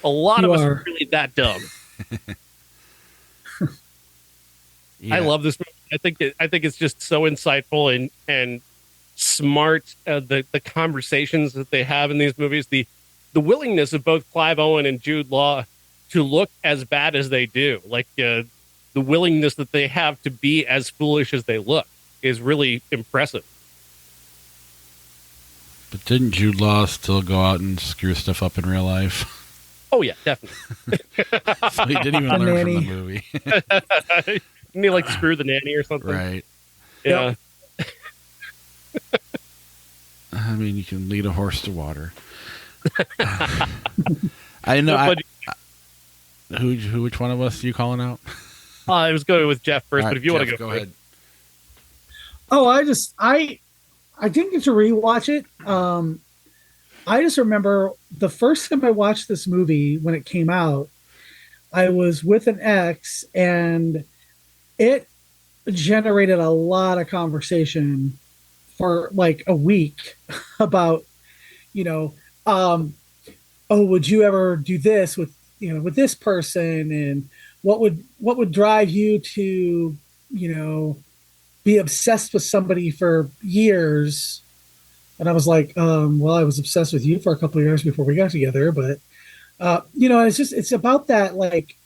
A lot of us are really that dumb. Yeah. I love this movie. I think it's just so insightful and smart. The conversations that they have in these movies, the willingness of both Clive Owen and Jude Law to look as bad as they do, like the willingness that they have to be as foolish as they look, is really impressive. But didn't Jude Law still go out and screw stuff up in real life? Oh, yeah, definitely. So he didn't even learn from the movie. Didn't he, like, screw the nanny or something? Right. Yeah. Yep. I mean, you can lead a horse to water. I know. Which one of us are you calling out? I was going with Jeff first, right, but if you want to go ahead. Oh, I didn't get to rewatch it. I just remember the first time I watched this movie when it came out, I was with an ex, and it generated a lot of conversation for like a week about, oh, would you ever do this with this person, and what would drive you to, be obsessed with somebody for years. And I was like, well, I was obsessed with you for a couple of years before we got together. But, it's about that, like,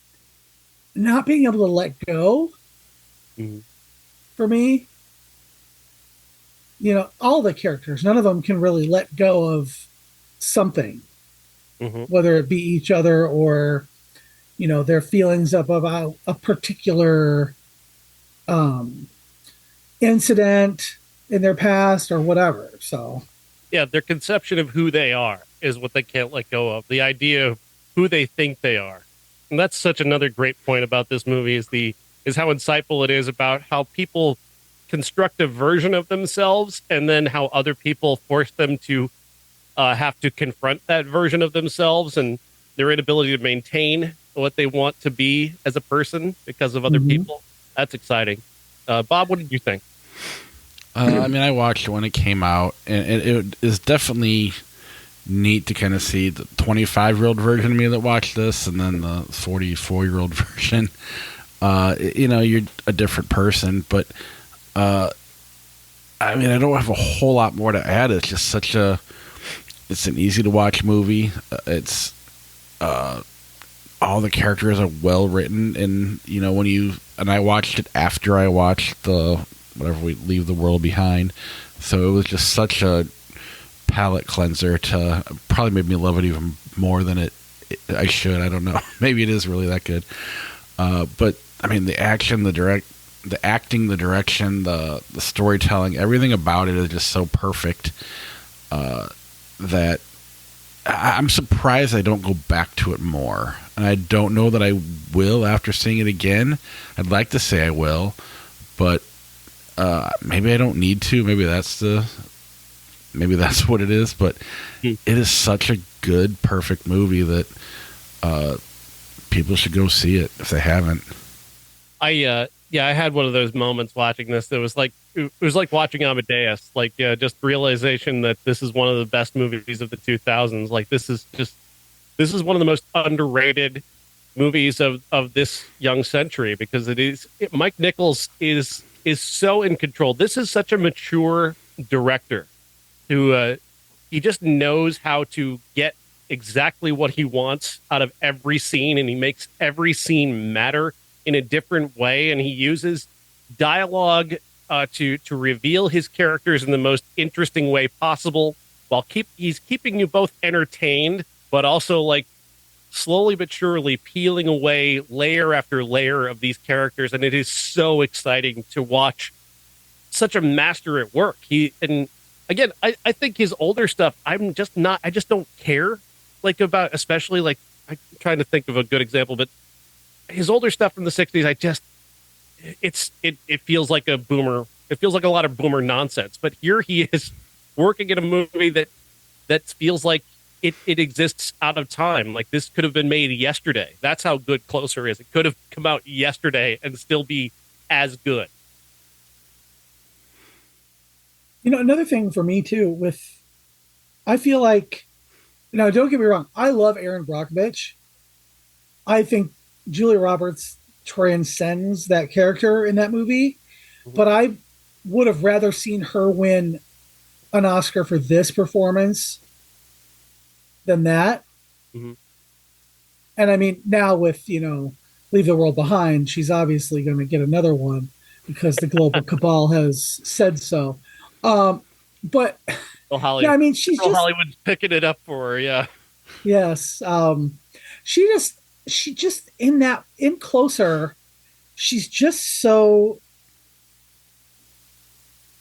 not being able to let go for me. All the characters, none of them can really let go of something, whether it be each other or, their feelings about a particular incident in their past or whatever. So yeah, their conception of who they are is what they can't let go of. The idea of who they think they are. And that's such another great point about this movie is how insightful it is about how people construct a version of themselves, and then how other people force them to have to confront that version of themselves and their inability to maintain what they want to be as a person because of other people. That's exciting. Bob, what did you think? I mean, I watched it when it came out, and it is definitely neat to kind of see the 25-year-old version of me that watched this, and then the 44-year-old version. You're a different person, but I mean, I don't have a whole lot more to add. It's just it's an easy to watch movie. It's all the characters are well written, and I watched it after I watched the whatever we Leave the World Behind, so it was just such a palate cleanser to probably made me love it even more than I should. I don't know. Maybe it is really that good. But I mean, the action, the acting, the direction, the storytelling, everything about it is just so perfect that I'm surprised I don't go back to it more. And I don't know that I will after seeing it again. I'd like to say I will, but maybe I don't need to. Maybe that's what it is. But it is such a good, perfect movie that people should go see it if they haven't. I had one of those moments watching this that was like, it was like watching Amadeus, just realization that this is one of the best movies of the 2000s. Like, this is one of the most underrated movies of this young century, because Mike Nichols is so in control. This is such a mature director who he just knows how to get exactly what he wants out of every scene, and he makes every scene matter in a different way, and he uses dialogue to reveal his characters in the most interesting way possible, while he's keeping you both entertained, but also like slowly but surely peeling away layer after layer of these characters, and it is so exciting to watch such a master at work. And again, I think his older stuff, I just don't care about, especially I'm trying to think of a good example, but his older stuff from the 60s, it feels like a boomer. It feels like a lot of boomer nonsense. But here he is working in a movie that feels like it exists out of time. Like, this could have been made yesterday. That's how good Closer is. It could have come out yesterday and still be as good. Another thing for me too, I feel like, now don't get me wrong, I love Aaron Brockovich. I think Julia Roberts transcends that character in that movie, but I would have rather seen her win an Oscar for this performance than that. Mm-hmm. And I mean, now with, Leave the World Behind, she's obviously going to get another one because the global cabal has said so. But yeah, I mean, Hollywood's picking it up for her. Yeah. Yes. She just in Closer, she's just so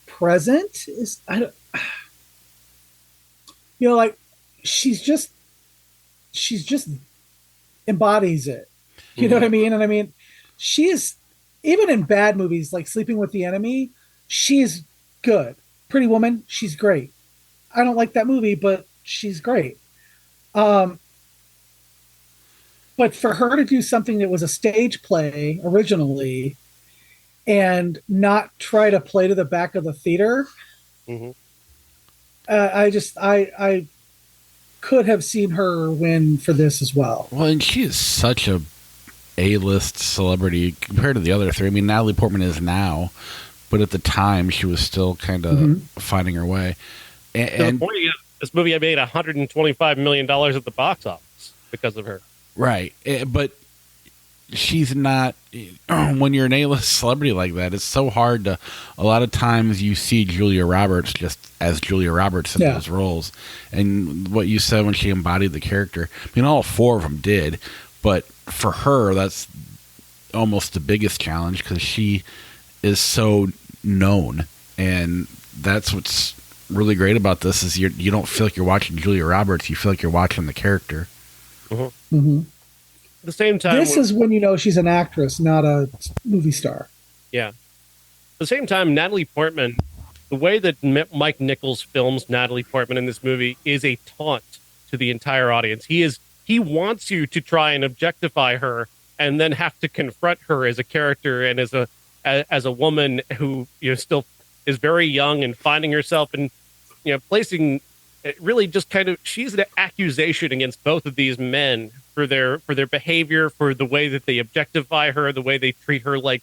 present. She's just embodies it. You know what I mean? And I mean, she is, even in bad movies like Sleeping with the Enemy, she's good. Pretty Woman, she's great. I don't like that movie, but she's great. But for her to do something that was a stage play originally and not try to play to the back of the theater, I could have seen her win for this as well. Well, and she is such a A-list celebrity compared to the other three. I mean, Natalie Portman is now, but at the time she was still kind of finding her way. And this movie I made $125 million at the box office because of her. Right. But she's not, when you're an A-list celebrity like that, it's so hard to, a lot of times you see Julia Roberts just as Julia Roberts in those roles. And what you said when she embodied the character, I mean, all four of them did, but for her, that's almost the biggest challenge because she is so known. And that's what's really great about this is you don't feel like you're watching Julia Roberts, you feel like you're watching the character. At the same time, this is when you know she's an actress, not a movie star. Yeah. At the same time, Natalie Portman, the way that Mike Nichols films Natalie Portman in this movie is a taunt to the entire audience. He wants you to try and objectify her and then have to confront her as a character and as a woman who still is very young and finding herself and placing it really just kind of, she's an accusation against both of these men for their behavior, for the way that they objectify her, the way they treat her like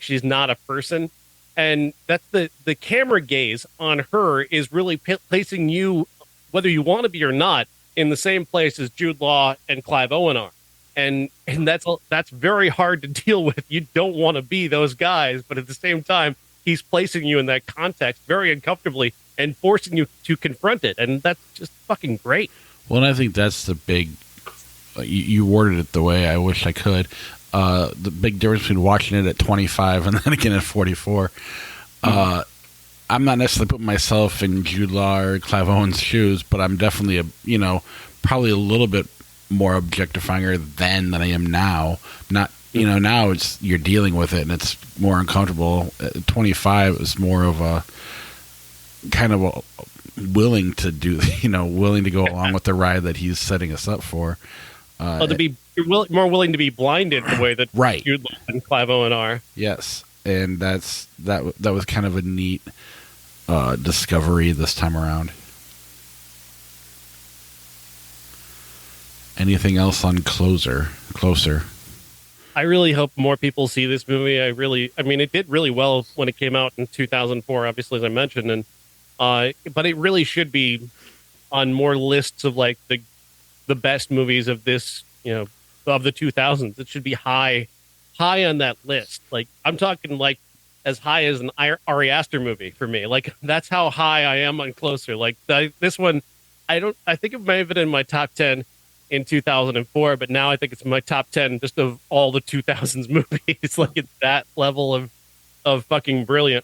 she's not a person. And that's the camera gaze on her is really placing you, whether you want to be or not, in the same place as Jude Law and Clive Owen are. And that's very hard to deal with. You don't want to be those guys, but at the same time, he's placing you in that context very uncomfortably and forcing you to confront it. And that's just fucking great. Well, and I think that's the big, you worded it the way I wish I could. The big difference between watching it at 25 and then again at 44. I'm not necessarily putting myself in Jude Law or Clive Owen's shoes, but I'm definitely probably a little bit more objectifying her then than I am now. Not, now it's, you're dealing with it and it's more uncomfortable. At 25 is more of a kind of willing to do, willing to go along with the ride that he's setting us up for. You're more willing to be blinded the way that right. Jude Law and Clive Owen are. Yes, and that was kind of a neat discovery this time around. Anything else on Closer? I really hope more people see this movie. It did really well when it came out in 2004, obviously, as I mentioned, and but it really should be on more lists of like the best movies of this, of the 2000s. It should be high on that list. Like, I'm talking like as high as an Ari Aster movie for me. Like, that's how high I am on Closer. Like, this one, I think it may have been in my top 10 in 2004, but now I think it's my top 10 just of all the 2000s movies. Like, it's that level of fucking brilliant.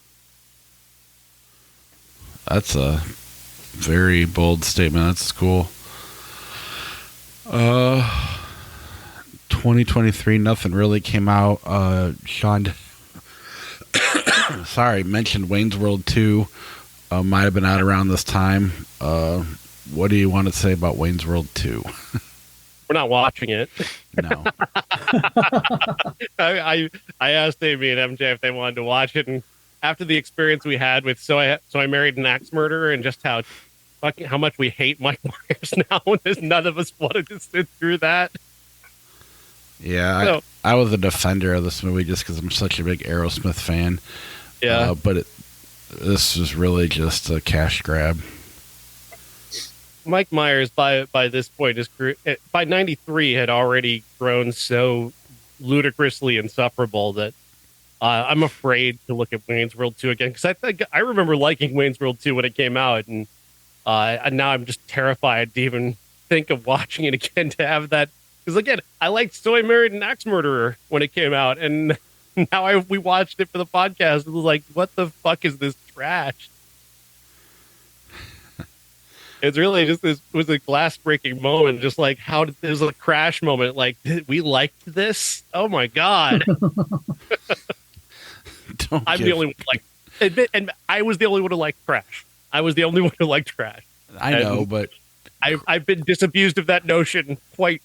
That's a very bold statement. That's cool. 2023, nothing really came out. Sean, mentioned Wayne's World 2. Might have been out around this time. What do you want to say about Wayne's World 2? We're not watching it. No. I asked Amy and MJ if they wanted to watch it, and after the experience we had with So I Married an Axe Murderer and just how much we hate Mike Myers now, none of us wanted to sit through that. Yeah, I was a defender of this movie just because I'm such a big Aerosmith fan. Yeah, but this was really just a cash grab. Mike Myers, by this point, by 93 had already grown so ludicrously insufferable that I'm afraid to look at Wayne's World 2 again, because I remember liking Wayne's World 2 when it came out, and now I'm just terrified to even think of watching it again, to have that. Because again, I liked So I Married an Axe Murderer when it came out, and now we watched it for the podcast. It was like, what the fuck is this trash? It's really just it was a glass breaking moment, just like how there's a crash moment. Like, we liked this? Oh my god! I'm the only one and I was the only one who liked Crash. I was the only one who liked Crash. I know, but I've been disabused of that notion quite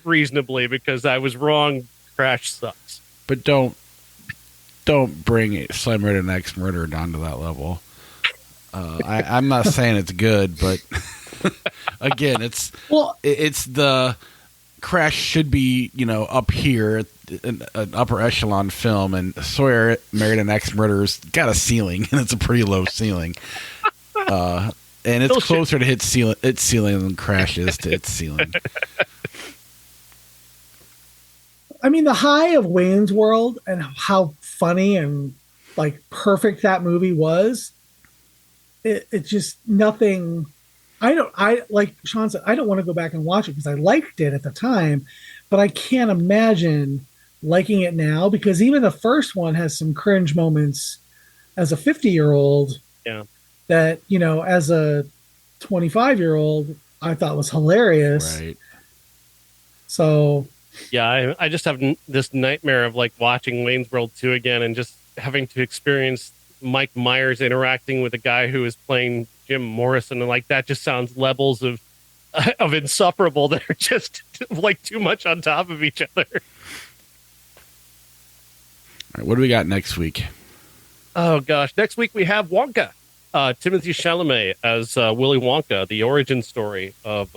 reasonably, because I was wrong. Crash sucks. But don't bring it, So I Married an Axe Murderer down to that level. I'm not saying it's good, but again, it's the Crash should be, up here, an upper echelon film, and Sawyer Married an Axe Murderer's got a ceiling, and it's a pretty low ceiling. And it's closer to its ceiling than Crash is to its ceiling. I mean, the high of Wayne's World and how funny and like perfect that movie was. It's just nothing. I like Sean said, I don't want to go back and watch it because I liked it at the time, but I can't imagine liking it now, because even the first one has some cringe moments as a 50-year-old. Yeah. That, as a 25-year-old, I thought was hilarious. Right. So. Yeah, I just have this nightmare of like watching Wayne's World 2 again and just having to experience Mike Myers interacting with a guy who is playing Jim Morrison, and like that just sounds levels of insufferable that are just like too much on top of each other. All right, what do we got next week? Oh gosh, next week we have Wonka. Timothy Chalamet as Willy Wonka, the origin story of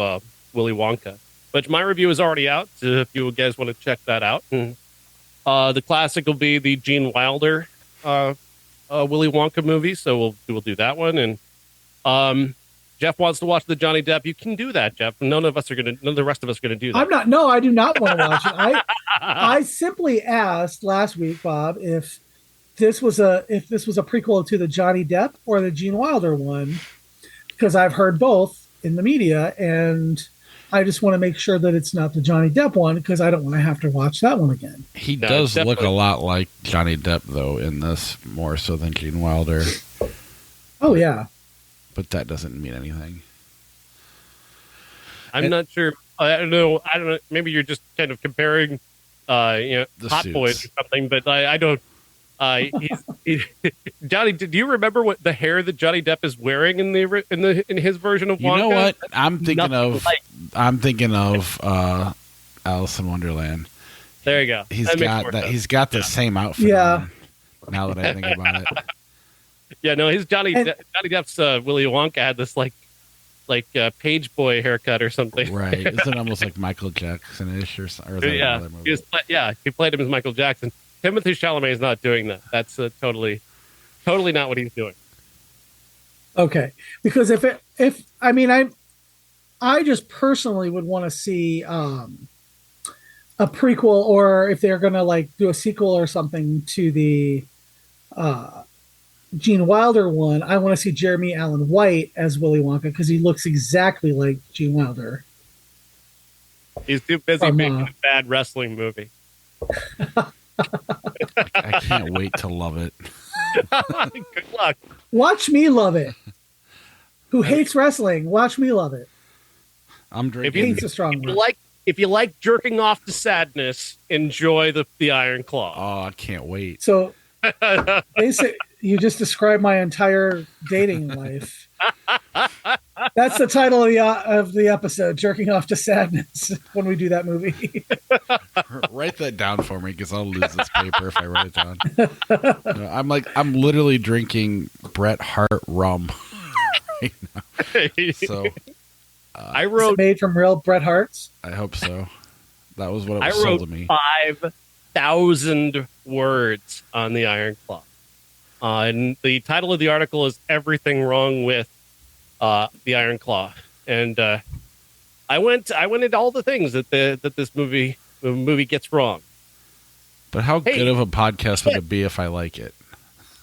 Willy Wonka. But my review is already out, so if you guys want to check that out. The classic will be the Gene Wilder Willy Wonka movie, so we'll do that one. And Jeff wants to watch the Johnny Depp. You can do that, Jeff. None of the rest of us are gonna do that. I'm not. No, I do not want to watch it. I simply asked last week, Bob, if this was a prequel to the Johnny Depp or the Gene Wilder one, because I've heard both in the media, and I just want to make sure that it's not the Johnny Depp one because I don't want to have to watch that one again. He does look a lot like Johnny Depp, though, in this, more so than Gene Wilder. Oh, yeah. But that doesn't mean anything. I'm not sure. I don't know. Maybe you're just kind of comparing, Hot suits. Boys or something. But I don't. Johnny, do you remember what the hair that Johnny Depp is wearing in his version of Wonka? You know what? I'm thinking Nothing of Alice in Wonderland. There you go. He's got the same outfit. Yeah. On, now that I think about it. Yeah, no, his Johnny Depp's Willy Wonka had this like page boy haircut or something. Right. Isn't it almost like Michael Jackson-ish or something? Yeah. He played him as Michael Jackson. Timothy Chalamet is not doing that. That's totally not what he's doing. Okay, because I just personally would want to see a prequel, or if they're going to do a sequel or something to the Gene Wilder one, I want to see Jeremy Allen White as Willy Wonka because he looks exactly like Gene Wilder. He's too busy making a bad wrestling movie. I can't wait to love it. Good luck. Watch me love it. Who hates wrestling? Watch me love it. I'm drinking. Hate's a strong word. If you like jerking off to sadness, enjoy the Iron Claw. Oh, I can't wait. So, basically, you just described my entire dating life. That's the title of the episode, Jerking Off to Sadness, when we do that movie. Write that down for me because I'll lose this paper if I write it down. No, I'm literally drinking Bret Hart rum right now. So I wrote, is it made from real Bret Harts? I hope so. That was what it was sold to me. 5,000 words on the Iron Claw. And the title of the article is Everything Wrong with the Iron Claw. And I went into all the things that this movie gets wrong. But how good of a podcast would it be if I like it?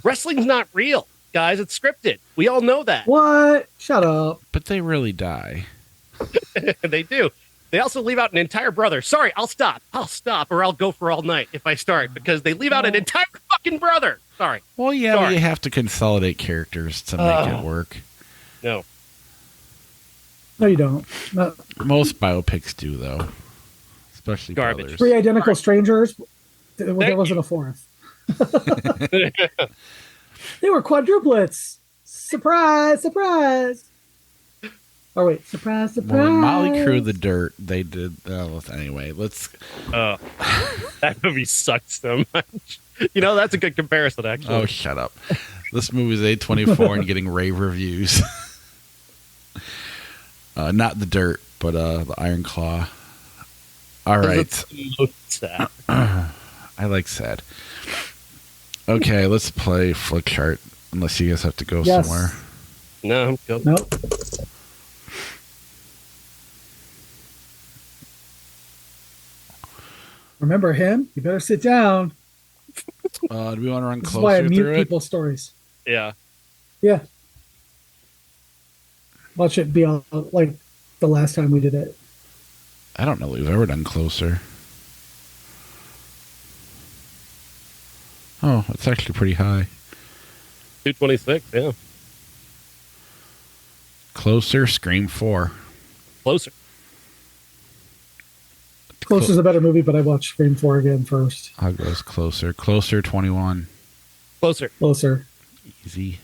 Wrestling's not real, guys. It's scripted. We all know that. What? Shut up. But they really die. They do. They also leave out an entire brother. Sorry, I'll stop, or I'll go for all night if I start, because they leave out an entire fucking brother. Sorry. Well, yeah, but you have to consolidate characters to make it work. No, you don't. No. Most biopics do, though. Especially Garbage. brothers. 3 Identical Strangers. There wasn't a fourth. They were quadruplets. Surprise, surprise. Oh, wait. Surprise, surprise. Well, when Molly Crew the Dirt, they did... anyway, let's... that movie sucked so much. That's a good comparison, actually. Oh, shut up. This movie's A24 and getting rave reviews. Not the Dirt, but the Iron Claw. All right. Sad. I like sad. Okay, let's play Flick Chart, unless you guys have to go somewhere. No, I'm good. Nope. Remember him? You better sit down. Do we want to run This is why I closer mute through it? people's stories. Yeah. Yeah. Watch it be like the last time we did it. I don't know that we've ever done closer. Oh, it's actually pretty high. 226, yeah. Closer, Scream 4. Closer. Closer's a better movie, but I watched Scream 4 again first. I'll go with Closer. Closer, 21. Closer. Easy.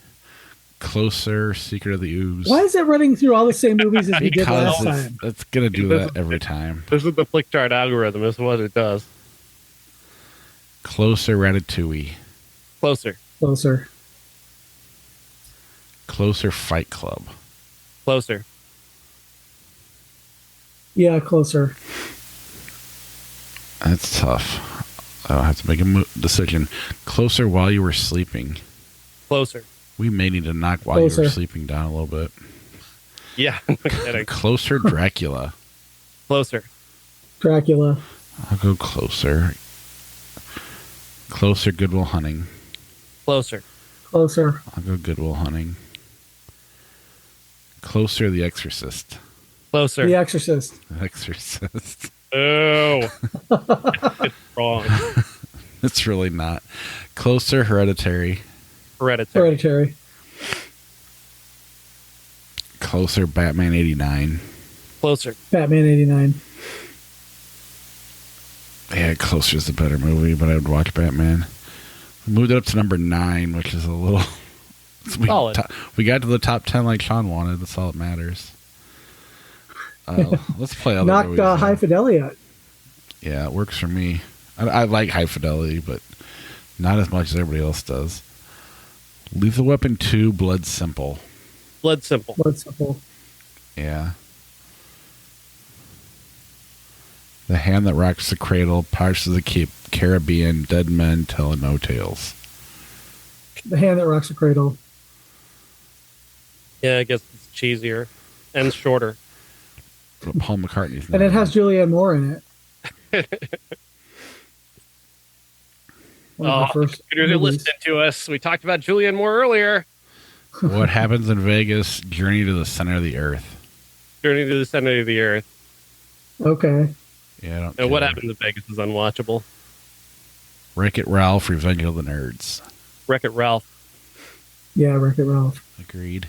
Closer, Secret of the Ooze. Why is it running through all the same movies as we did last time? It's going to do that every time. This is the Flick Chart algorithm. This is what it does. Closer, Ratatouille. Closer. Closer, Fight Club. Closer. Yeah, Closer. That's tough. I'll have to make a decision. Closer, While You Were Sleeping. Closer. We may need to knock While You Were Sleeping down a little bit. Yeah. Closer, Dracula. Closer. Dracula. I'll go Closer. Closer, Good Will Hunting. Closer. Closer. I'll go Good Will Hunting. Closer, The Exorcist. Closer. The Exorcist. The Exorcist. Oh. It's wrong. It's really not. Closer, Hereditary. Hereditary. Closer, Batman 89. Closer. Batman 89. Yeah, Closer is the better movie, but I would watch Batman. We moved it up to number 9, which is a little... Solid. We got to the top 10 like Sean wanted. That's all that matters. Let's play other Knocked movies. High Fidelity out. Yeah, it works for me. I like High Fidelity, but not as much as everybody else does. Lethal Weapon 2, Blood Simple. Blood Simple. Blood Simple. Yeah. The Hand That Rocks the Cradle, Pirates of the Caribbean, Dead Men Tell No Tales. The Hand That Rocks the Cradle. Yeah, I guess it's cheesier and shorter. But Paul McCartney's And it has Julianne Moore in it. Computers are listening to us. We talked about Julianne Moore earlier. What Happens in Vegas, Journey to the Center of the Earth. Journey to the Center of the Earth. Okay. Yeah, and What Happens in Vegas is unwatchable. Wreck-It Ralph, Revenge of the Nerds. Wreck-It Ralph. Yeah, Wreck-It Ralph. Agreed.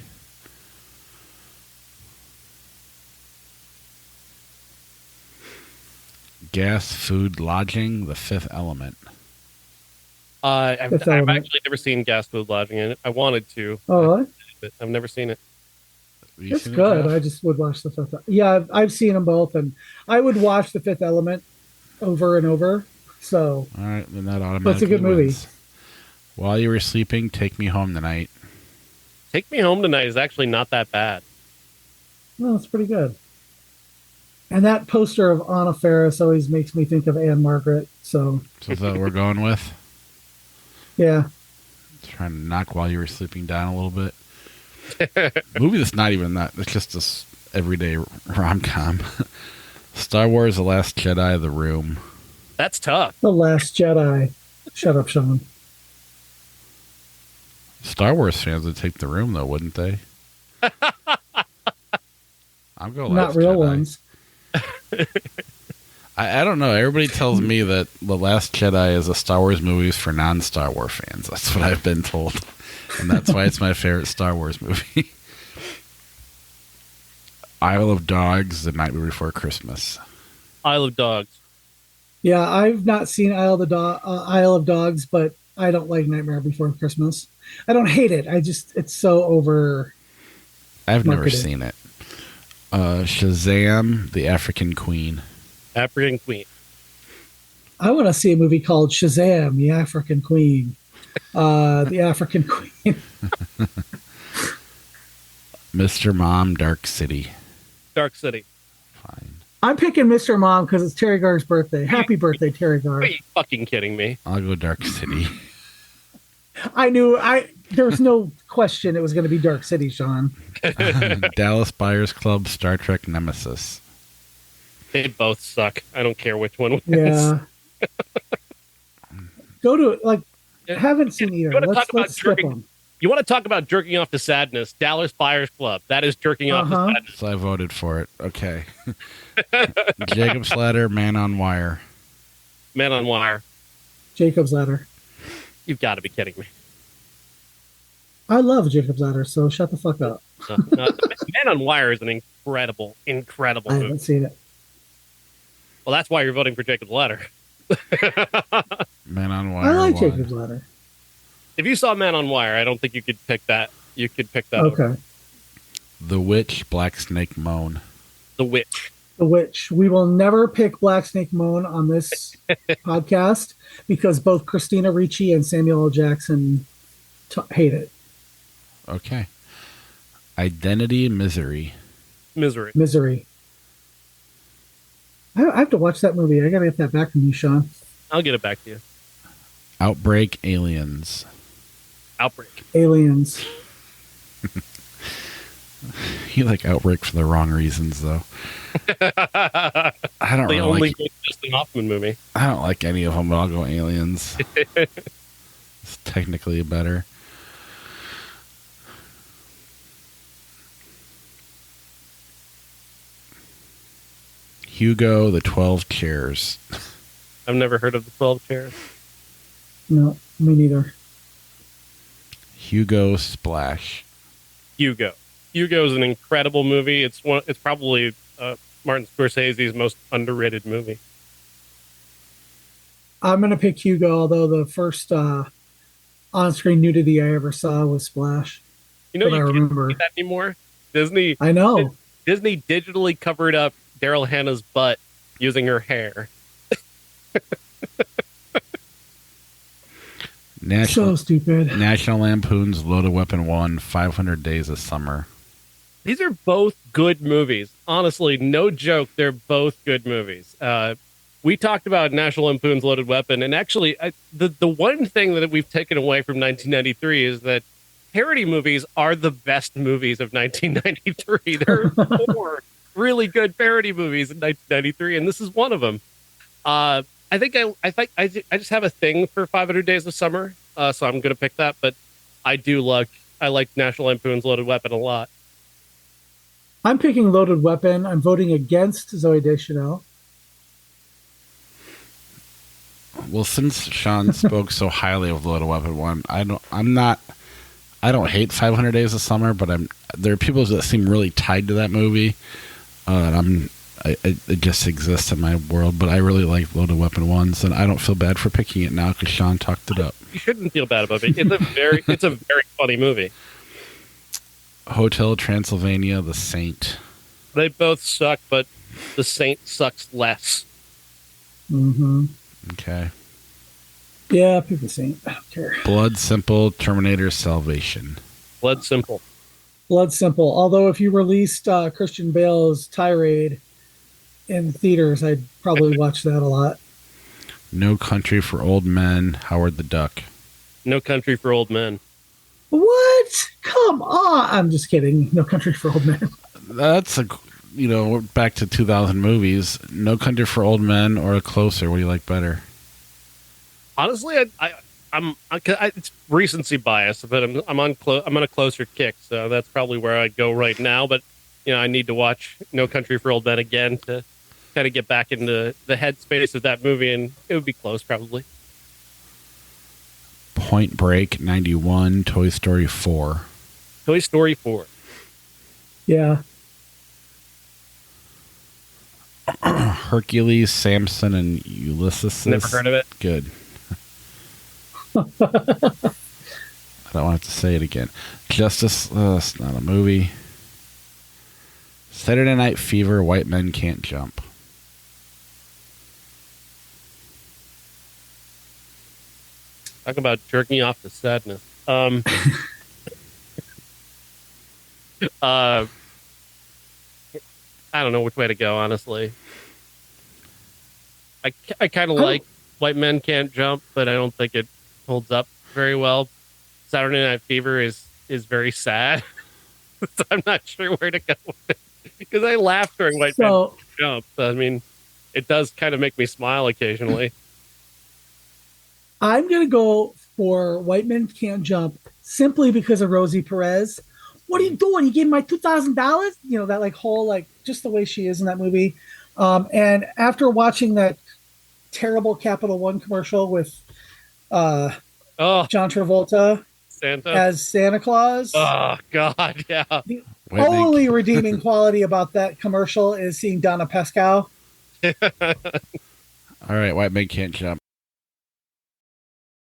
Gas, Food, Lodging, The Fifth Element. I've actually never seen Gas, Food, Lodging in it. I wanted to. Oh, really? But I've never seen it. It's good. I just would watch The Fifth. Yeah, I've seen them both, and I would watch The Fifth Element over and over. So, all right, then that automatically. That's a good movie. Wins. While You Were Sleeping, Take Me Home Tonight. Take Me Home Tonight is actually not that bad. No, it's pretty good. And that poster of Anna Faris always makes me think of Anne Margaret. So is that what we're going with? Yeah. Trying to knock While You Were Sleeping down a little bit. Movie that's not even that. It's just this everyday rom-com. Star Wars: The Last Jedi, The Room. That's tough. The Last Jedi. Shut up, Sean. Star Wars fans would take The Room, though, wouldn't they? I'm going Not Last real Jedi. ones. I don't know. Everybody tells me that The Last Jedi is a Star Wars movie for non-Star Wars fans. That's what I've been told. And that's why it's my favorite Star Wars movie. Isle of Dogs, The Night Before Christmas. Isle of Dogs. Yeah, I've not seen Isle of Dogs, but I don't like Nightmare Before Christmas. I don't hate it. It's so over. I've never seen it. Shazam, The African Queen. African Queen. I want to see a movie called Shazam, The African Queen. The African Queen. Mr. Mom, Dark City. Dark City. Fine. I'm picking Mr. Mom because it's Terry Garr's birthday. Happy birthday, Terry Gar. Are you fucking kidding me? I'll go Dark City. There was no question it was going to be Dark City, Sean. Dallas Buyers Club, Star Trek Nemesis. They both suck. I don't care which one wins. Yeah. Go to haven't seen either. Let's skip them. You want to talk about jerking off to sadness? Dallas Buyers Club. That is jerking off to sadness. So I voted for it. Okay. Jacob's Ladder, Man on Wire. Man on Wire. Jacob's Ladder. You've got to be kidding me. I love Jacob's Ladder, so shut the fuck up. Man on Wire is an incredible I movie. haven't seen it. Well, that's why you're voting for Jacob's Ladder. Man on Wire. I like won. Jacob's Ladder. If you saw Man on Wire, I don't think you could pick that. You could pick that Okay. over. The Witch, Black Snake Moan. The Witch. The Witch. We will never pick Black Snake Moan on this podcast because both Christina Ricci and Samuel L. Jackson hate it. Okay. Identity, Misery. Misery. I have to watch that movie. I gotta get that back from you, Sean. I'll get it back to you. Outbreak, Aliens. Outbreak. Aliens. You like Outbreak for the wrong reasons, though. I don't The really only like. good Dustin Hoffman movie. I don't like any of them, but I'll go Aliens. It's technically better. Hugo, The 12 Chairs. I've never heard of the 12 Chairs. No, me neither. Hugo, Splash. Hugo. Hugo is an incredible movie. It's probably Martin Scorsese's most underrated movie. I'm gonna pick Hugo, although the first on-screen nudity I ever saw was Splash. You know, But I you remember. can't do that anymore. Disney. I know. Disney digitally covered up Daryl Hannah's butt using her hair. So stupid. National Lampoon's Loaded Weapon 1, 500 Days of Summer. These are both good movies. Honestly, no joke. They're both good movies. We talked about National Lampoon's Loaded Weapon, and actually, the one thing that we've taken away from 1993 is that parody movies are the best movies of 1993. There are 4 really good parody movies in 1993, and this is one of them. I think I just have a thing for 500 Days of Summer, so I'm going to pick that. But I like National Lampoon's Loaded Weapon a lot. I'm picking Loaded Weapon. I'm voting against Zooey Deschanel. Well, since Sean spoke so highly of Loaded Weapon 1, I don't hate 500 Days of Summer, but there are people that seem really tied to that movie. It just exists in my world, but I really like Loaded Weapon 1, and I don't feel bad for picking it now because Sean talked it up. You shouldn't feel bad about it. It's a very funny movie. Hotel Transylvania, The Saint. They both suck, but The Saint sucks less. Mm-hmm. Okay. Yeah, pick the Saint. I don't care. Blood Simple, Terminator Salvation. Blood Simple. Blood Simple. Although if you released Christian Bale's Tirade in theaters, I'd probably watch that a lot. No Country for Old Men, Howard the Duck. No Country for Old Men. What? Come on. I'm just kidding. No Country for Old Men. That's back to 2000 movies. No Country for Old Men or Closer. What do you like better? Honestly, it's recency bias, but I'm on a Closer kick, so that's probably where I'd go right now. But I need to watch No Country for Old Men again to kind of get back into the headspace of that movie, and it would be close probably. Point Break, 91, Toy Story 4. Toy Story 4. Yeah. Hercules, Samson, and Ulysses. Never heard of it. Good. I don't have to say it again. Justice, it's not a movie. Saturday Night Fever, White Men Can't Jump. Talk about jerking off to sadness. I don't know which way to go, honestly. I kind of like White Men Can't Jump, but I don't think it holds up very well. Saturday Night Fever is very sad. So I'm not sure where to go with it. Because I laugh during White Men Can't Jump. I mean, it does kind of make me smile occasionally. I'm going to go for White Men Can't Jump simply because of Rosie Perez. What are you doing? You gave me my $2,000? That whole, just the way she is in that movie. And after watching that terrible Capital One commercial with John Travolta as Santa Claus. Oh, God, yeah. The only redeeming quality about that commercial is seeing Donna Pescow. All right, White Men Can't Jump.